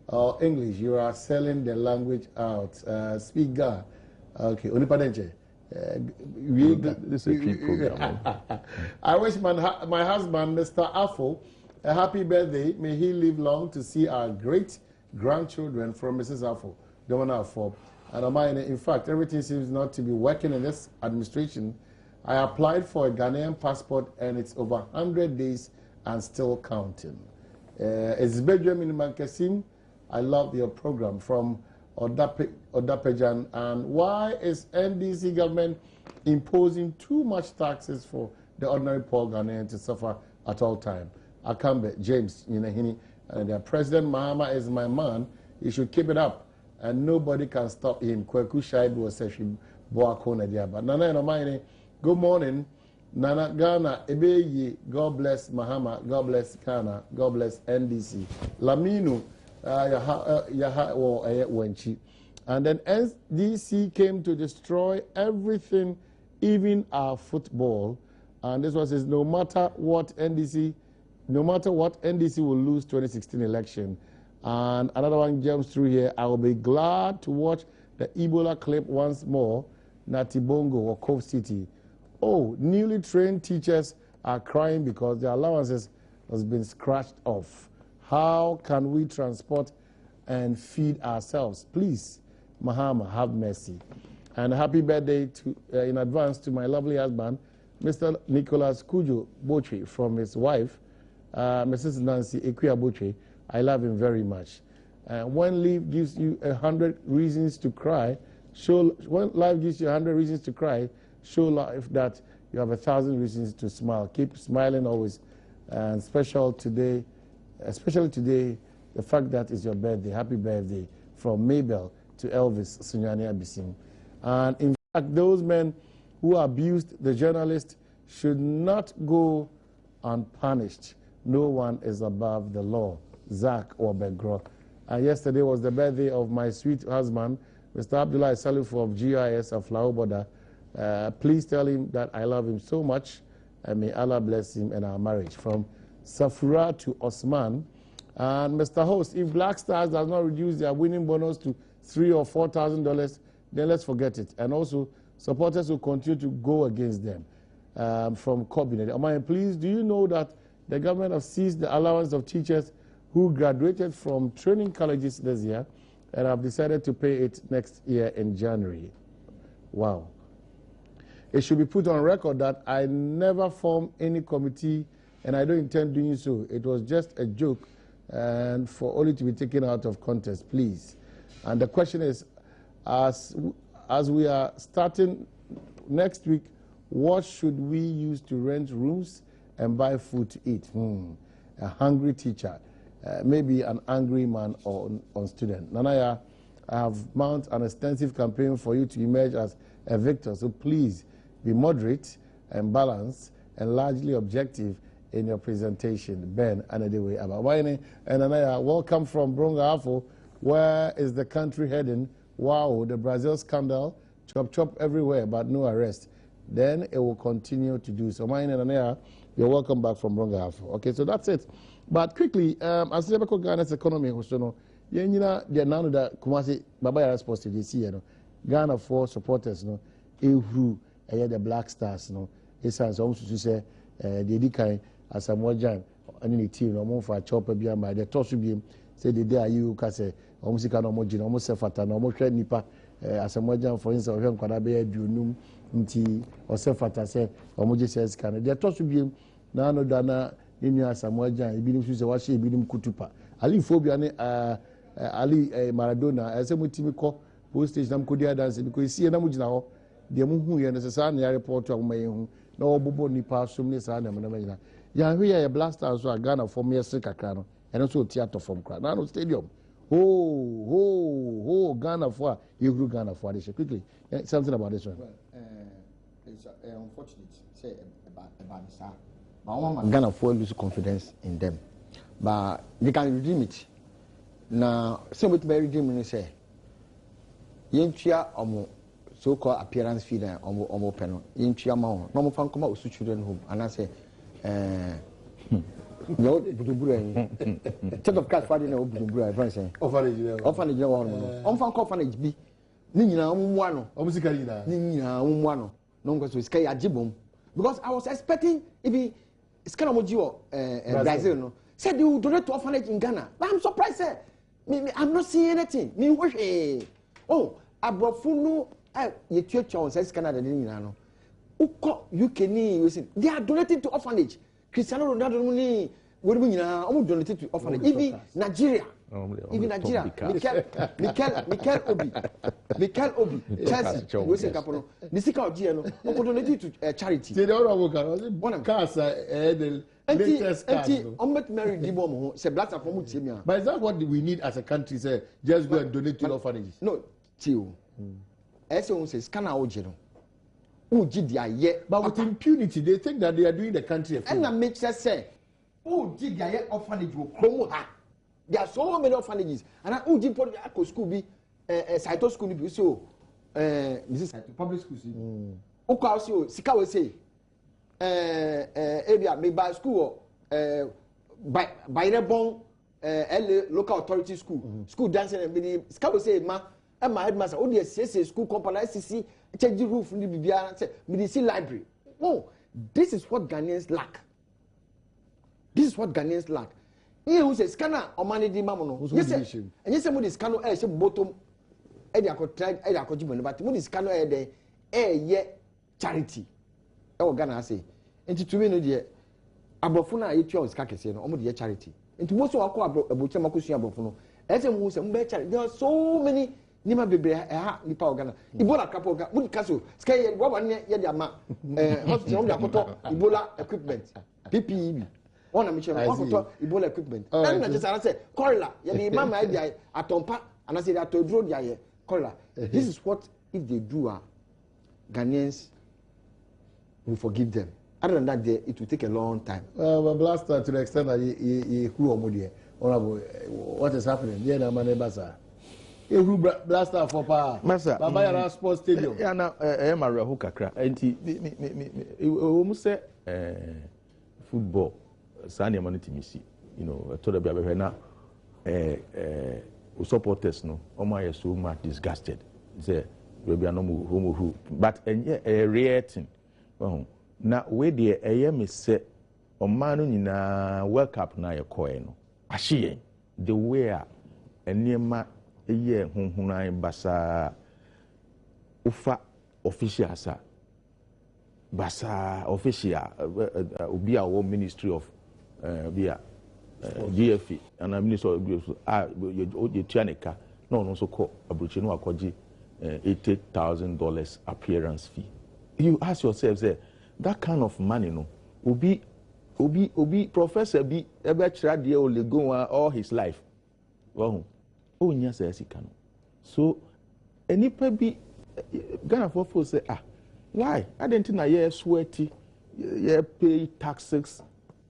or English. You are selling the language out. Speak Ga. Okay. Onipadenche. This is a cheap program. I wish my husband, Mr. Afo, a happy birthday. May he live long to see our great grandchildren from Mrs. Afo, Governor Afo. And in fact, everything seems not to be working in this administration. I applied for a Ghanaian passport and it's over 100 days and still counting. It's Benjamin Mankasim. I love your program from Odapejan. And why is NDC government imposing too much taxes for the ordinary poor Ghanaian to suffer at all time? Akambe, James, and their President Mahama is my man. He should keep it up and nobody can stop him. Kweku Shaibu Seshi Boakona Diaba. Nana no good morning, Nana Ghana, Ebeye, God bless Mahama, God bless Ghana, God bless NDC. Lamino, Wenchi. And then NDC came to destroy everything, even our football. And this one says, no matter what, NDC will lose 2016 election. And another one jumps through here. I will be glad to watch the Ebola clip once more. Natibongo or Cove City. Oh, newly trained teachers are crying because their allowances has been scratched off. How can we transport and feed ourselves? Please, Mahama, have mercy. And happy birthday to, in advance to my lovely husband, Mr. Nicholas Kujo Boche, from his wife, Mrs. Nancy Equia Boche. I love him very much. When life gives you 100 reasons to cry, show life that you have 1,000 reasons to smile. Keep smiling always. And especially today, the fact that it's your birthday. Happy birthday from Mabel to Elvis Sunyani Abisim. And in fact, those men who abused the journalist should not go unpunished. No one is above the law. Zach Obegro. And yesterday was the birthday of my sweet husband, Mr. Abdullah Salifu of GIS of Laoboda. Please tell him that I love him so much, and may Allah bless him and our marriage. From Safura to Osman. And Mr. Host, if Black Stars does not reduce their winning bonus to $3,000 or $4,000, then let's forget it. And also, supporters will continue to go against them. From Cabinet. Amaya, please, do you know that the government has seized the allowance of teachers who graduated from training colleges this year and have decided to pay it next year in January? Wow. It should be put on record that I never formed any committee and I don't intend doing so. It was just a joke and for only to be taken out of context, please. And the question is, as we are starting next week, what should we use to rent rooms and buy food to eat? A hungry teacher, maybe an angry man or student. Nanaya, I have mounted an extensive campaign for you to emerge as a victor, so please be moderate and balanced and largely objective in your presentation. Ben Anadewe Abawaine and Nanaya, welcome from Brongafo. Where is the country heading? Wow, the Brazil scandal, chop everywhere, but no arrest. Then it will continue to do so. Mine and Nanaya, you're welcome back from Brongafo. Okay, so that's it. But quickly, as the Ghana's economy, Yenina, the now that Kumasi Babaya supposed to this year, Ghana for supporters, who the Black Stars, it sounds almost to say, the Dikai as a Mojan, and any team, no more for a chopper beyond by the toss beam, say the day you can say, almost can almost almost Sefata, no more Nipa, as a Mojan, for instance, of him, Quadabe, Dunum, Nti, or Sefata, say, almost says, can the toss beam, Nano Dana. Ninya Samoja, Ibinim Susawashi, Ibinim Kutupa. Ali Phobia, Ali Maradona, as a Mutimiko, post station, Kodia dance, because you see a Namujina, the Muhu and the Sasani report of Mayu, no Bobo Nipa, Sumni Sana, Manamina. Yahuya, a blaster, also a Ghana for me, a Sekakano, and also theatre from Kranano Stadium. Oh, Ghana for you, Ghana for this. Quickly, something about this one. Well, it's unfortunate, say about this. But Ghana for lose confidence in them. But they can redeem it. Now, somebody may redeem and say, Yentia or so-called appearance fee and almost penal. Yentia Mao, no more fun come out with children home. And I say, no, Check of Cat Friday, no, Buddha, friends say, orphanage, orphanage be. Nina, one, Nina, one, no, because we sky at Jibum. Because I was expecting if he. It's kind of Brazil, no? Said you donate to orphanage in Ghana. But I'm surprised, sir. I'm not seeing anything. Me wish. Oh, Abrofunu, you church on says Canada, no? Uko, UK, they are donating to orphanage. Cristiano Ronaldo, what do we know? Donated to orphanage. Even Nigeria. Even Nigeria. Mikel Obi, Chelsea, we say Capono. Nisika Ojiano, donated to charity. They don't know one cars, the latest cars. Omet Mary Dibom, say Black Sapomu Timia. But is that what we need as a country? Say, just go and donate to orphanages. No, Tio. Eso says, Kana Ojino. Ujidia, yeah. But with impunity, they think that they are doing the country a favor. And that makes us say, Ujidia, orphanage will promote her. There are so many orphanages, and I did put a school be Saito school be so this is public school. Ukasio, Sika will say, area me by school by the bon local authority school dancing and be scout say ma headmaster o dey say school company CC change the roof ni bibia say medicine library. Oh, this is what Ghanaians lack. This is what Ghanaians lack. Here who says scanner or money di mamono. Yes, and yes, somebody scanner say bottom but mo scanner there ye charity. Oh, Ghana say. Enti to me no dey abrofo na yetua osika kese no omo dey charity. Enti mo so akọ aboche makosu abrofo no. Ese mo say mo be charity. There are so many nima bebre nipa Ghana. Ebola kapo ga mo kaso sika ye wa wan ye dey ama hospital mo dey akoto Ebola equipment PPE. One of Michelle, Ebola equipment. And I just say, Corilla, the mama idea at Tompa, and I said that to draw the Corilla. This is what if they do, Ghanaians will forgive them. Other than that, it will take a long time. Well, Blaster, to the extent that you what is happening? Yeah, no man, Basa. You Blaster for power. Massa, Baba Sports Stadium. Yeah, now I am a Rahukakra. And he almost say football. Sani amani timisi, you know, told the baby now, supporters no, Oma is so much disgusted. Say, baby, no more who, but a rare thing. Now, where the AM is set, Omanu na World Cup na your coin. Ashie, the way a near ma a year, Hunhuna Basa Ufa official, sir. Basa official, be our Ministry of GFE and I'm Minister of your Tianica. No, so called Abruchino Akoji $80,000 appearance fee. You ask yourself, say, that kind of money, no, will be Professor be ever tried the only go all his life. Well, oh, yes, he can. So, any be Ghana for say, why? I didn't think I sweaty, pay taxes.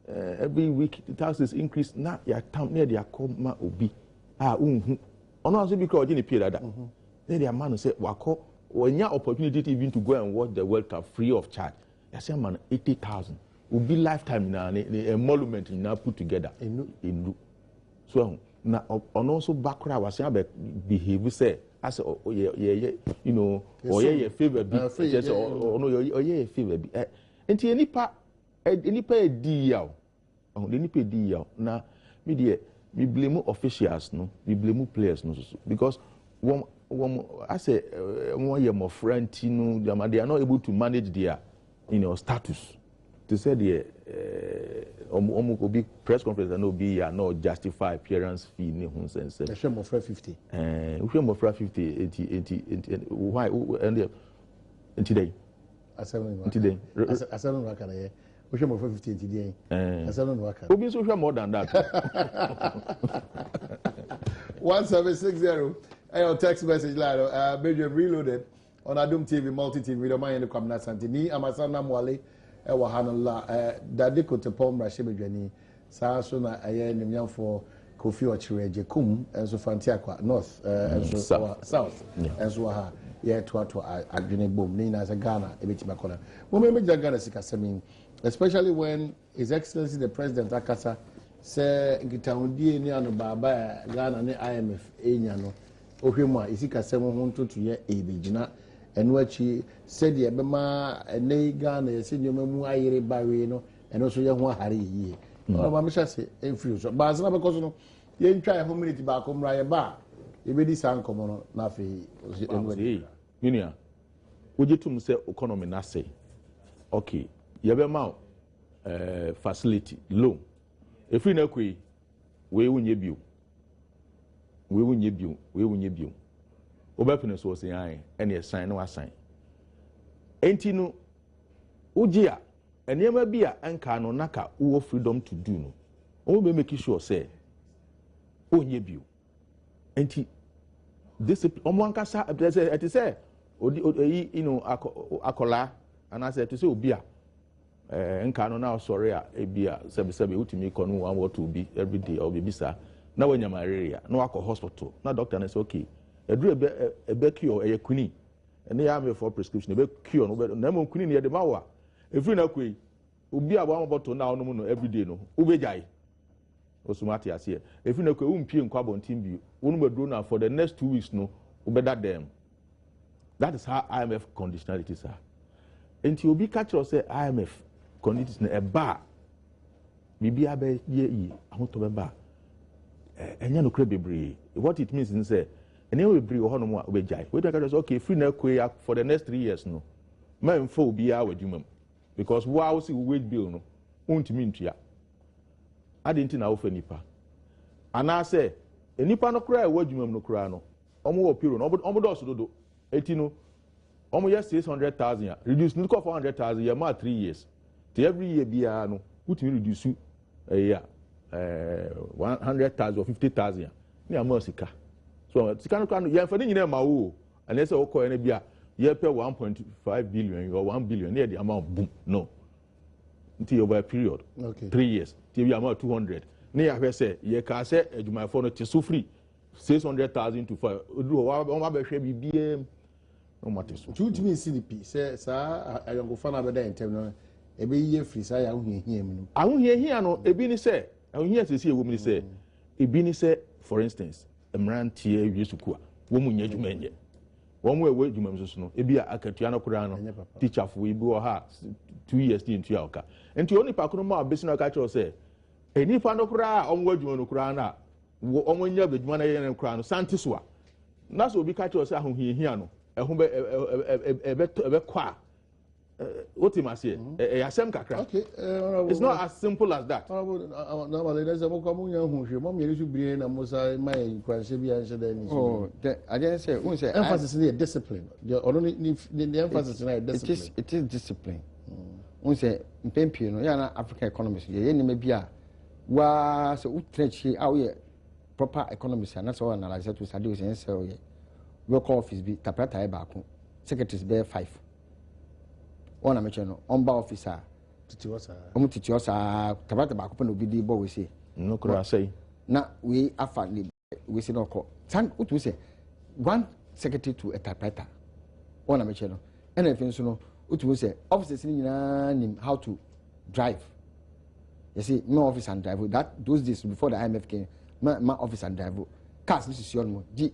Every week the taxes increase. Now your town near their coma obi. On also because in the period that then their man say wako when your opportunity even to go and watch the World Cup free of charge. I say man 80,000 will be lifetime now a monument now put together in so now on also background was saying behave say I say you know or yeah favor be just or no yeah favor be and any part any pay deal any pay deal now me blame officials no we blame players no because one I say one year more friend no they are not able to manage their status to say the big press conference and no be no justify appearance fee ni hun sense the shame of 50 we shame of 50 80 why and today today aseven waka na ye we shame of 50 today aseven waka obi so shame more than that 1760 your text message line Badwam reloaded on Adom TV multi TV with my in the Kwamna Santini Amasana Mwale Wahanala Dadiko Tepom Rashe Badwani saa so na aye nimyam for Kofi Ochireje kum enso Fantiakwa north enso south enso ha ye to adwene bom ni na Ghana ebetima kona mo me Ghana sikasemi especially when His Excellency the President Akasa say ngitawudie ni anu baba Ghana ne IMF enya no ohwemu a isikasem ho ntoto ye ebegina eno achi said ye bema ene Ghana ye se nyoma mu ayere bawe no eno so ye ho ahare yie ma me say enfiri so ba asana because no ye ntwa ye community ba ko mra ye ba ye bedi san komo no na fe Minia ujitum say economy na say okay ye be ma facility loan if we na kwe we wunye bio obepene so say an ene sign no assign enti no ugia enema bia enka no naka wo freedom to do no o be make sure say onye bio enti discipline omwanka sa it say akola and I said to say obia enka no na sorry a ebia sebe utimi kono one or two be every day or be bisa na wanya malaria na wako hospital na doctor na say okay edru ebe cure e quinine and ya me for prescription ebe cure no na mo quinine ye de mawa efiri na kwei Ubi a one bottle now no every day no. Ubejai. Osumati asiye. If you know ko umpi nkwabo ntimbi, unubedro na for the next 2 weeks no, ubeda them. That is how IMF conditionalities are. And you be catch or say IMF conditions a bar. Bibi abe ye I want to bar. Enya no credibility. What it means is say, anyway bring ohono mo ubejai. We take just okay free na kwe for the next 3 years no. Man fo bi a wadwumam. Because wow see wage bill no. Untimi ntua. Adinti na ofa nipa. Ana say nipa no kra wadwumam no kra no. Omo wo piro no omo do so dodo. Eti no omo yes 600,000 reduce no 400,000 year ma 3 years. To every year bia no utimi reduce 100,000 or 50,000. Ni am sika. So sika no kan ye mfani nyina ma wo. And say okọ ene bia ye pay 1.5 billion or 1 billion near the amount boom. No. Until over a period. Okay. 3 years. Till you amount 200. Ni ya say ye ka say ejuma for no ti so free 600,000 to 5. O ma be hwe bibie no matter so. To me CDP say sa ayongo fa na be da intem no e be ye free sa ya ahohia mu no. Ahohia no e bi ni say ahohia sesi e wo mi say e bi ni say for instance emrantie wiesukua wo mu nya adwuma enye. Wo mu ewe adwuma mso so no e bi akatua no kura no teacher fo e bi wo ha 2 years ti ntua oka. Enti oni pa kono ma abesi na ka cho say eni pa no kura omwo adwuma no kura na omwo nya adwuma na ye ne kura no santi so a na so obi ka cho say ahohia no ehun be kwa what him say yasem kakra. Okay, it's not as simple as that. Normally there's a mokamu nya hu mom yeri su bire na musa my kwanse bi anse da ni. Oh, I didn't say emphasis in discipline. The emphasis in discipline. It is discipline. Un say mpempie no ya na African economists ye ni me bia wa se utrechi a we proper economists na so analyze to study we say we work office bi tapata e ba ko secretaries be 5 ona meche no omba officer titi osa tapata ba ko na obi di bo we say no kura say na we afa we say no ko san utu say one secretary to a tapata ona meche no and if so no utu say officers ni nyina nim how to drive. You see, no office and driver. That those days before the IMF came, my office and driver. Cars, this is your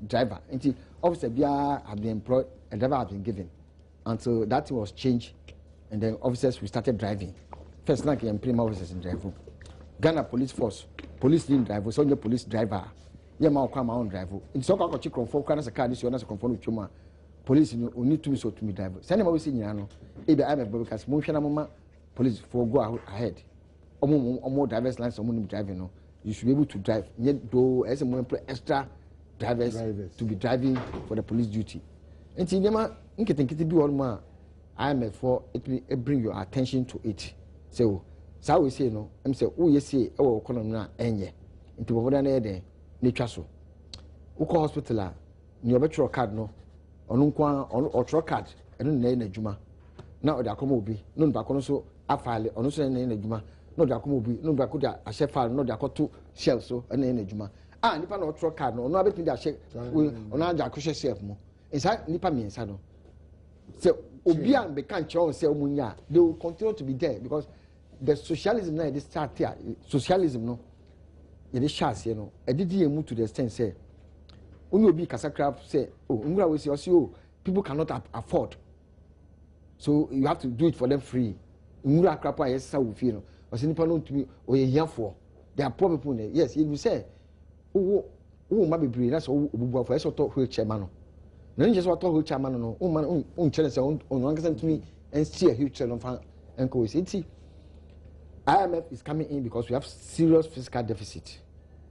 driver. And officer BR have been employed, a driver has been given. Until that was changed, and then officers we started driving. First, like prime officers in driver. Ghana police force, police in driver, so your police driver. Yeah, my own driver. In so called chicken for kind of car, this one as a conform with Chuma. Police need to be so to me driver. Send them always in Yano. If the IMF because motion police for go ahead. More drivers lines someone driving no. You should be able to drive. Yet though as a more extra drivers to be driving for the police duty. And see them think it be one more IMF for it bring your attention to it. So we say no, I'm say oh yes say oh economy na enye. Into over there nature so. Uko hospital ni obetro card no. Onu kwa or truck card eno na adwuma. Na o da komo obi. No ba kono so afale onu so na adwuma. No da komo obi. No ba ko da ahye file no da koto shelf so na adwuma. Ah nipa na truck card no no abetumi da ahye onu aja ko shelf mo. Inside nipa miensa no. So obi an be kan cheon say omunya they will continue to be there because the socialism na dey start here socialism no ye dey share say no e did emu to the extent say only obi kasakra say oh ngura we say oh people cannot afford so you have to do it for them free ngura krapa yes sa wo fie no o say nipa no ntumi o ye hiafo they are poor people yes you say oh ma bebre na so obubuafo yes to wheelchair man no na nje so to wheelchair man no o man on chere say on ankasa ntumi and see a wheelchair no fa enko we say IMF is coming in because we have serious fiscal deficit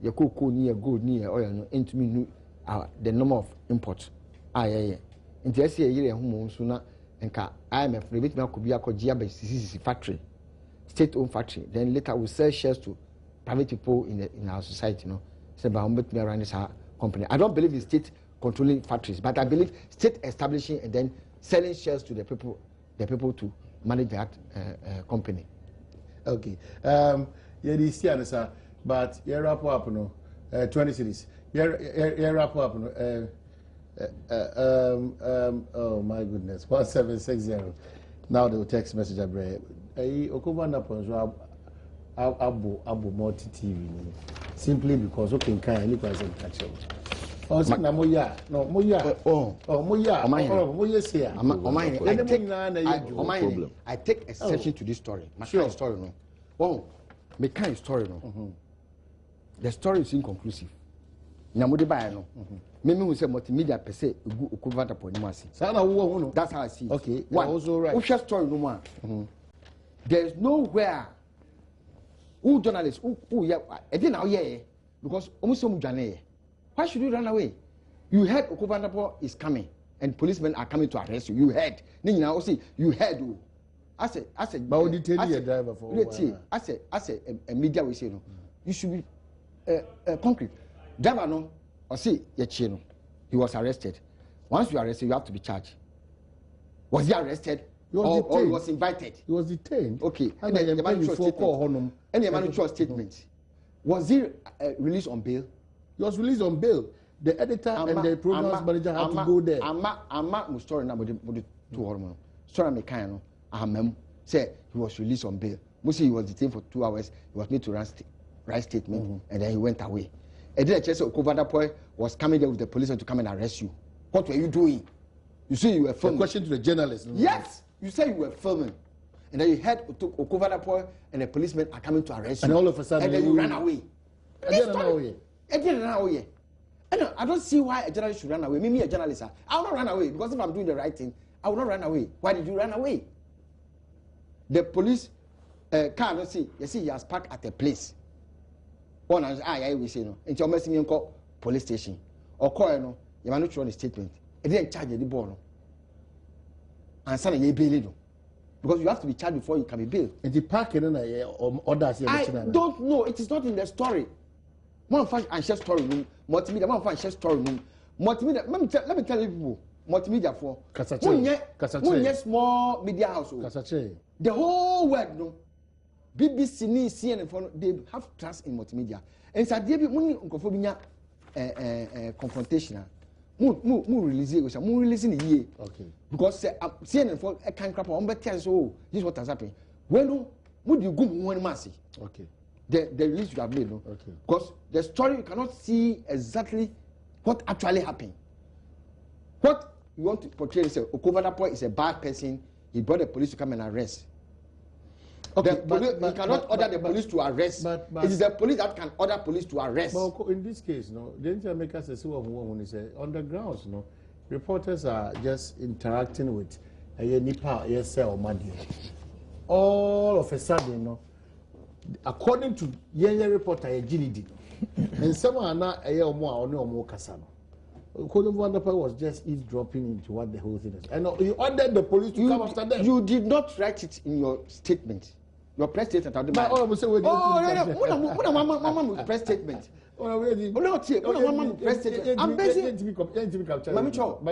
ye cocoa ni ye gold ni ye oil no ntumi nu the number of imports nti ese yire homo nso na nka IMF na betima ko bia ko gia ba CCC factory state owned factory then later we sell shares to private people in our society no say ba homo betima run this company. I don't believe in state controlling factories but I believe state establishing and then selling shares to the people to manage that company. Okay. Yeah, this year, sir, but you wrap up no 20 cities. You wrap up no oh my goodness, 1760. Now the text message I Okobanda Ponzo Abu multi TV simply because okay can any person catch him. Oh, Moya, no Moya. Moya say. I take exception to this story. My kind of story, no. Oh, my kind of story, no. The story is inconclusive. Namudi by no. Maybe we say multimedia per se Okobanda Ponzo. That's how I see it. Okay, also right. What's your story, no one? There's nowhere. Who journalists? Who yeah? I didn't know yeah because almost some journey. Why should you run away? You heard Okobanda is coming and policemen are coming to arrest you. You heard. Now see you heard. I said. But what did you tell your driver for? I said a media we say no. You should be concrete. Driver no. Or see your chino. He was arrested. Once you are arrested, you have to be charged. Was he arrested? Or he was invited? He was detained. Okay. And the man statement. Was he released on bail? He was released on bail. The editor and the program manager had to go there. I'm story now with the two hormones. Story me kind of say he was released on bail. Mostly he was detained for 2 hours. He was made to write statement and then he went away. And then Okobanda was coming there with the police to come and arrest you. What were you doing? You see, you were filming. The question to the journalist. Yes, you said you were filming, and then you heard Okobanda and the policemen are coming to arrest you. And all of a sudden, and then you ran away. I didn't run away. I don't see why a journalist should run away. Me, a journalist, I will not run away because if I'm doing the right thing, I will not run away. Why did you run away? The police car, don't see. You see, he has parked at a place. One and we say no. Into your messing call police station or call no. You might not show the statement. It didn't charge the ball. And son, you bail because you have to be charged before you can be bailed. And the parking orders. I don't know. It is not in the story. One fan and share story room. Multimedia. One fan share story room. Multimedia. Let me tell you people. Multimedia for. Kasache. Small media house. Kasache. The whole world no. BBC, CNN, they have trust in multimedia. And so they be money unkophobia confrontation. Mu release it. Mu releasing the year. Okay. Because CNN for a kind crap on better so this is what has happened. When would you go one massy? Okay. The release you have made, no? Okay. Because the story you cannot see exactly what actually happened. What you want to portray is Okobanda is a bad person. He brought the police to come and arrest. Okay, you cannot order the police to arrest. It is the police that can order police to arrest. But in this case, no, the Jamaica says on the grounds, no, reporters are just interacting with a Nipa, or Madi. All of a sudden, no, according to Yenya reporter, a Ginidi, and someone not a year or more Casano. Okobanda was just eavesdropping into what the whole thing is. And you ordered the police to come after them. You did not write it in your statement. Your press statement. Mama press statement. I'm basing. But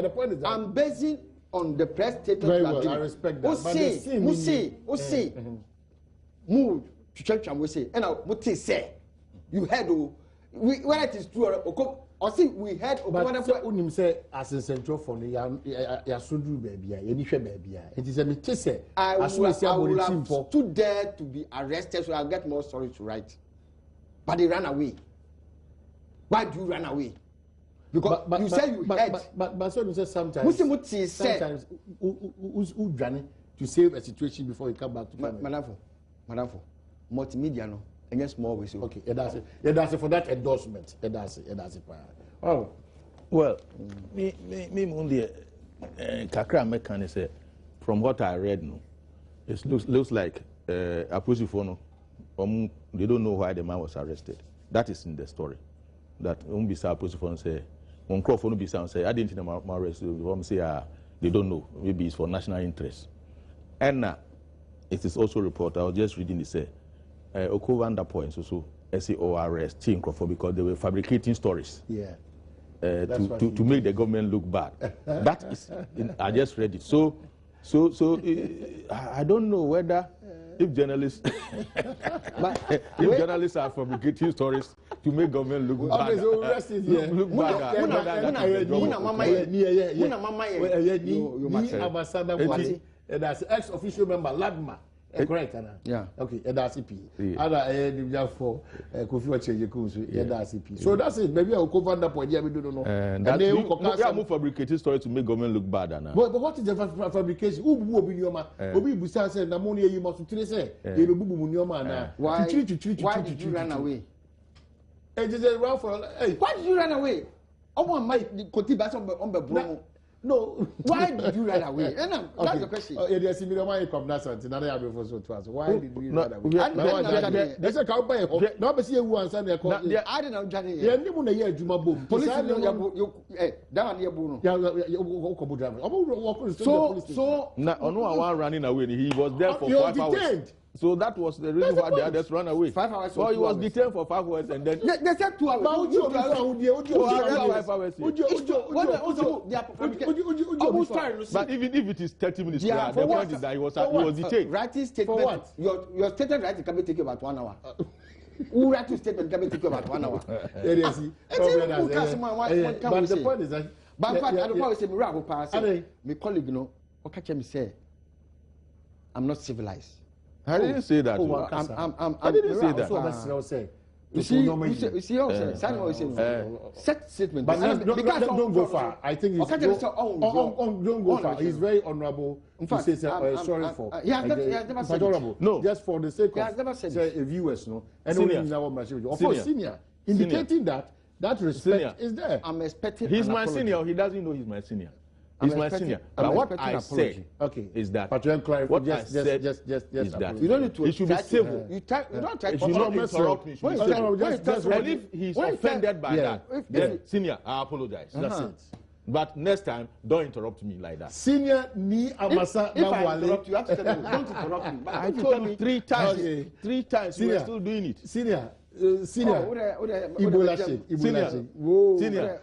the point is that I'm basing on the press statement. Very well, I respect that. Move to church and we say, and what they say, you heard whether it is true or see we heard Okobanda say as a central for the Yasudru baby, baby. It is a mitese. I will have stood there to be arrested so I'll get more stories to write. But they ran away. Why do you run away? Because you say you heard. But so you say sometimes who's running to save a situation before you come back to family. Madam, multimedia no. And yes, more we say. Okay, that's it for that endorsement. That's it. Oh, well, me only kakra mekane say from what I read, no, it looks like Aposifo no, they don't know why the man was arrested. That is in the story. That Umbisa Aposifo say, Uncrophone Bisa say, I didn't know my arrest. Say they don't know. Maybe it's for national interest. And it is also reported. I was just reading it say. Okobanda points also SAORS team because they were fabricating stories. Yeah. To make the government look bad. That is, I just read it. So I don't know whether if journalists journalists are fabricating stories to make government look bad. That's ex-official member Ladma. Correct, Anna. Yeah. Okay, that's CP. Anna, for Kofi Wache, so that's it. Maybe I'll cover that point. We don't know. And they are fabricating stories to make government look bad, Anna. But what is the fabrication? Who will be your man? Obi Busa said, Namonia, you must say, you will be your man. Why did you run away? It is a round for. Why did you run away? I want my Kotibas on the bro. No, why did you run away? That's the question. It is similar to come now, another year before so to us. Why did you run away? There's a cowboy. No, but see who answer the call. I don't know, Johnny. Yeah, you want to hear Juma Boom. Police, down here, Bruno. So, no, running away. He was there for 5 hours. So that was the reason why the others ran away. 5 hours. So he was detained for 5 hours and then. They said 2 hours. 5 hours. But even if it is 30 minutes, the point is that he was detained. Writing statement. For what? Your statement writing can take you about 1 hour. Who write a statement can take you about 1 hour. But the point is that. But in fact, I don't know if I'm pass. My colleague, me say, I'm not civilized. I didn't say that. I didn't say that. You see, set statement. But don't go far. I think don't go far. He's very honorable. In fact, sorry for. He has never said it. No, just for the sake of viewers, no. Of course, senior, indicating that respect is there. I'm expecting. He's my senior. He doesn't know he's my senior. He's my senior. But what I said is that. But you clarify. What I said is that you don't need to. It should be civil. You don't try to interrupt me. And if he's offended by that, then senior, I apologize. That's it. But next time, don't interrupt me like that. Senior ni amasa if I interrupt you, you have to tell me, don't interrupt me. I told you 3 times. Okay. 3 times. You are still doing it. Senior. Ebola Senior.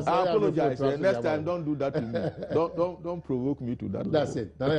I apologize. Next time, don't do that to me. Don't provoke me to that. That's it. That's it.